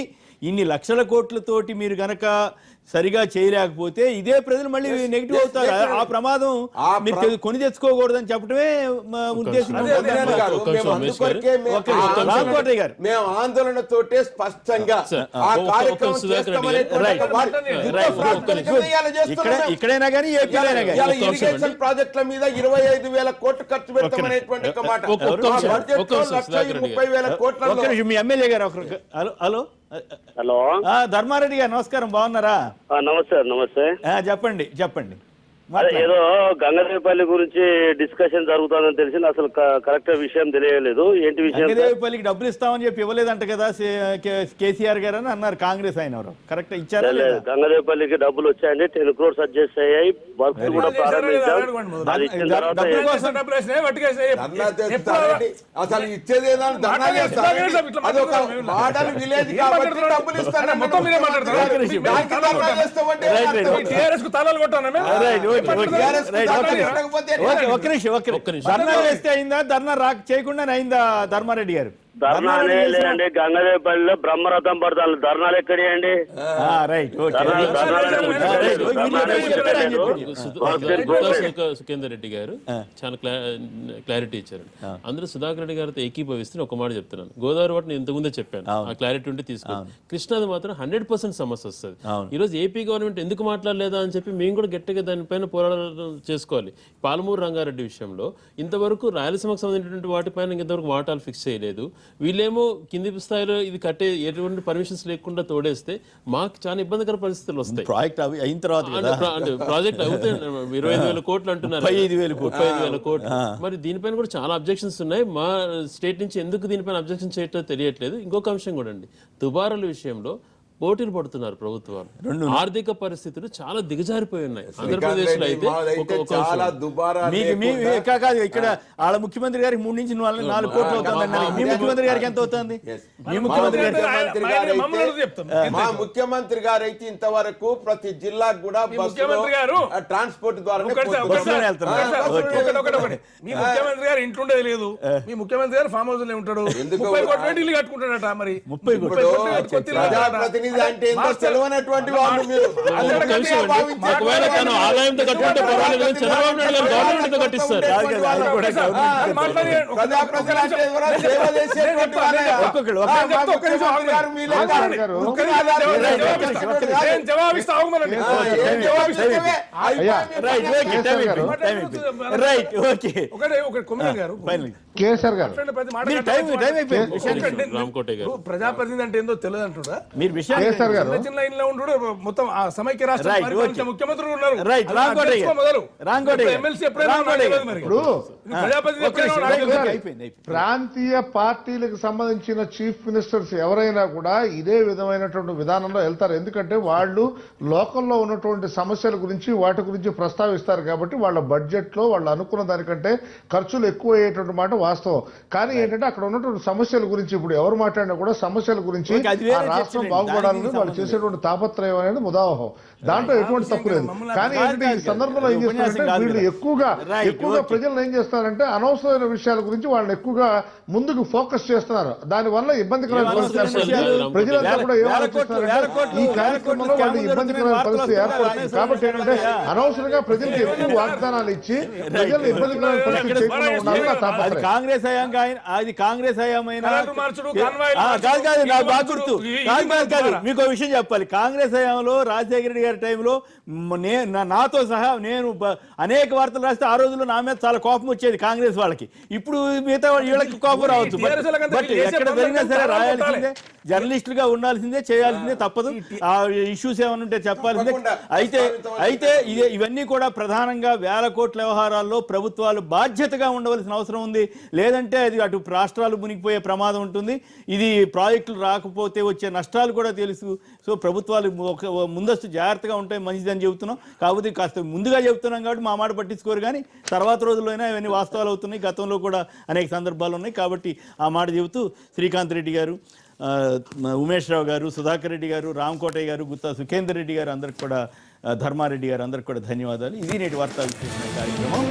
ఇన్ని లక్షల కోట్లతోటి మీరు గనక సరిగా చేయలేకపోతే ఇదే ప్రజలు మళ్ళీ నెగిటివ్ అవుతారు. ఆ ప్రమాదం మీరు కొని తెచ్చుకోకూడదని చెప్పడమే ఉద్దేశం. మేము ఆందోళనతోటే స్పష్టంగా ఇక్కడైనా కానీ ఏపీలైనా కానీ ఇరిగేషన్ ప్రాజెక్టుల మీద 25,000 కోట్లు ఖర్చు పెడతామనేటువంటి ఒక మాట. 30,000 కోట్ల మీ ఎమ్మెల్యే గారు. హలో హలో ధర్మారెడ్డి గారు నమస్కారం, బాగున్నారా? నమస్తే. చెప్పండి. ఏదో గంగదేవిపల్లి గురించి డిస్కషన్ జరుగుతుందని తెలిసింది, అసలు కరెక్ట్ విషయం తెలియలేదు. ఏంటి విషయం? గంగదేవిపల్లికి డబ్బులు ఇస్తామని చెప్పి ఇవ్వలేదంట కదా కేసీఆర్ గారు అని అన్నారు. కాంగ్రెస్ ఆయన కరెక్ట్ ఇచ్చారా? గంగదేవిపల్లికి డబ్బులు వచ్చాయండి, 10 crores సజెస్ట్ అయ్యాయి, వర్క్ కూడా ప్రారంభించాం. అసలు ఇచ్చేది విలేజ్ కాబట్టి డబ్బులు ఇస్తాను. ఒక్క నిమిషం. ధర్నా వేస్తే అయిందా? ధర్నా చేయకుండానే అయిందా ధర్మారెడ్డి గారు? ధర్నాలే లేదండి. గంగదేపల్లిలో బ్రహ్మరథం పడతాను. ధర్నాలు ఎక్కడి రైట్ సుఖేందర్ రెడ్డి గారు చాలా క్లారిటీ ఇచ్చారు. అందరూ సుధాకర్ రెడ్డి గారితో ఏకీభవిస్తే ఒక మాట చెప్తున్నాను. గోదావరి వాటిని ఇంతకుముందే చెప్పాను, ఆ క్లారిటీ ఉంటే తీసుకోండి. కృష్ణాది మాత్రం 100% సమస్య వస్తుంది. ఈ రోజు ఏపీ గవర్నమెంట్ ఎందుకు మాట్లాడలేదా అని చెప్పి మేము కూడా గట్టిగా దానిపైన పోరాటం చేసుకోవాలి. పాలమూరు రంగారెడ్డి విషయంలో ఇంతవరకు రాయలసీమకు సంబంధించినటువంటి వాటిపైన ఇంతవరకు వాటాలు ఫిక్స్ చేయలేదు. వీళ్ళేమో కింది స్థాయిలో ఇది కట్టే ఎటువంటి పర్మిషన్స్ లేకుండా తోడేస్తే మాకు చాలా ఇబ్బందికర పరిస్థితులు వస్తాయి. ప్రాజెక్ట్ అయిన తర్వాత ప్రాజెక్ట్ అవుతాయి 25,000 కోట్లు అంటున్నారు, 35,000 కోట్లు. మరి దీనిపైన కూడా చాలా అబ్జెక్షన్స్ ఉన్నాయి. మా స్టేట్ నుంచి ఎందుకు దీనిపైన అబ్జెక్షన్ చేయటం తెలియట్లేదు. ఇంకొక అంశం కూడా అండి, దుబారాల విషయంలో పోటీలు పడుతున్నారు ప్రభుత్వాలు. ఆర్థిక పరిస్థితులు చాలా దిగజారిపోయి ఉన్నాయి. ఆంధ్రప్రదేశ్ లో అయితే ఇక్కడ వాళ్ళ ముఖ్యమంత్రి గారికి 3 నుంచి 4 కోట్లు అవుతుంది. మీ ముఖ్యమంత్రి గారికి ఎంత అవుతుంది? మీ ముఖ్యమంత్రి మా ముఖ్యమంత్రి గారు అయితే ఇంతవరకు ప్రతి జిల్లాకు కూడా ట్రాన్స్పోర్ట్ ద్వారా మీ ముఖ్యమంత్రి గారు ఇంట్లోండేది లేదు. మీ ముఖ్యమంత్రి గారు ఫామ్ హౌస్ లో ఉంటాడు. 30 కోట్లు ఇల్లు కట్టుకుంటాడట. మరి 30 ప్రజాప్రతినిధి అంటే ఏంటో తెలియనటువంటి వాళ్ళు మీరు. ఒకవేళ తను ఆదాయంతో కట్టుకుంటే పర్వాలేదు, చంద్రబాబు నాయుడు గారు గవర్నమెంట్ తో కట్టిస్తారు. ప్రజాప్రతినిధి అంటే ఏందో తెలియదు అంటున్నా. మీరు విషయం లైన్ లో ఉండు మొత్తం సమైక్య రాష్ట్ర ముఖ్యమంత్రులు ఉన్నారు. ప్రాంతీయ పార్టీలకు సంబంధించిన చీఫ్ మినిస్టర్స్ ఎవరైనా కూడా ఇదే విధమైనటువంటి విధానంలో వెళ్తారు. ఎందుకంటే వాళ్ళు లోకల్లో ఉన్నటువంటి సమస్యల గురించి వాటి గురించి ప్రస్తావిస్తారు. కాబట్టి వాళ్ళ బడ్జెట్ లో వాళ్ళు అనుకున్న దానికంటే ఖర్చులు ఎక్కువ అయ్యేటువంటి మాట వాస్తవం. కానీ ఏంటంటే అక్కడ ఉన్నటువంటి సమస్యల గురించి ఇప్పుడు ఎవరు మాట్లాడినా కూడా సమస్యల గురించి ఆ రాష్ట్రం బాగుపడాలని వాళ్ళు చేసేటువంటి తాపత్రయం అనేది ముదావహం. దాంట్లో ఎటువంటి తప్పు లేదు. కానీ ఏంటంటే ఈ సందర్భంలో ఏం చేస్తారంటే వీళ్ళు ఎక్కువగా ప్రజలను ఏం చేస్తారంటే అనవసరమైన విషయాల గురించి వాళ్ళని ఎక్కువగా ముందుకు ఫోకస్ చేస్తున్నారు. దానివల్ల ఇబ్బందికరమైన పరిస్థితి ప్రజలంతా కూడా ఏమనుకుంటున్నారంటే ఈ కార్యక్రమంలో వాళ్ళు ఇబ్బందికరమైన పరిస్థితి ఏర్పడుతుంది. కాబట్టి ఏంటంటే అనవసరంగా ప్రజలకు ఎక్కువ వాగ్దానాలు ఇచ్చి ప్రజలు ఇబ్బందికరమైన పరిస్థితి చేయకుండా ఉండాలని నా తాపత్రయం. కాంగ్రెస్ హయాంగా అది కాంగ్రెస్ హయాంమైన మీకు విషయం చెప్పాలి. కాంగ్రెస్ హయాంలో రాజశేఖర రెడ్డి గారి టైంలో నాతో సహా నేను అనేక వార్తలు రాస్తే ఆ రోజుల్లో నా మీద చాలా కోపం వచ్చేది కాంగ్రెస్ వాళ్ళకి. ఇప్పుడు మిగతా వీళ్ళకి కోపం రావచ్చు. బట్ ఎక్కడ జరిగినా సరే రాయాల్సిందే, జర్నలిస్టులుగా ఉండాల్సిందే, చేయాల్సిందే, తప్పదు. ఆ ఇష్యూస్ ఏమైనా ఉంటే చెప్పాల్సిందే. అయితే ఇవన్నీ కూడా ప్రధానంగా 1,000 కోట్ల వ్యవహారాల్లో ప్రభుత్వాలు బాధ్యతగా ఉండవలసిన అవసరం ఉంది. లేదంటే అది అటు రాష్ట్రాలు మునిగిపోయే ప్రమాదం ఉంటుంది. ఇది ప్రాజెక్టులు రాకపోతే వచ్చే నష్టాలు కూడా తెలుసు. సో ప్రభుత్వాలు ముందస్తు జాగ్రత్తగా ఉంటే మంచిదని చెబుతున్నాం. కాకపోతే కాస్త ముందుగా చెబుతున్నాం కాబట్టి మా మాట పట్టించుకోరు. కానీ తర్వాత రోజుల్లోనే ఇవన్నీ వాస్తవాలు అవుతున్నాయి. గతంలో కూడా అనేక సందర్భాలు ఉన్నాయి. కాబట్టి ఆ మాట చెబుతూ శ్రీకాంత్ రెడ్డి గారు, ఉమేష్ రావు గారు, సుధాకర్ రెడ్డి గారు, రామకోటయ్య గారు, గుత్తా సుఖేందర్ రెడ్డి గారు, అందరికి కూడా ధర్మారెడ్డి గారు, అందరికి కూడా ధన్యవాదాలు. ఇది నేటి వార్తా విశ్లేషణ కార్యక్రమం.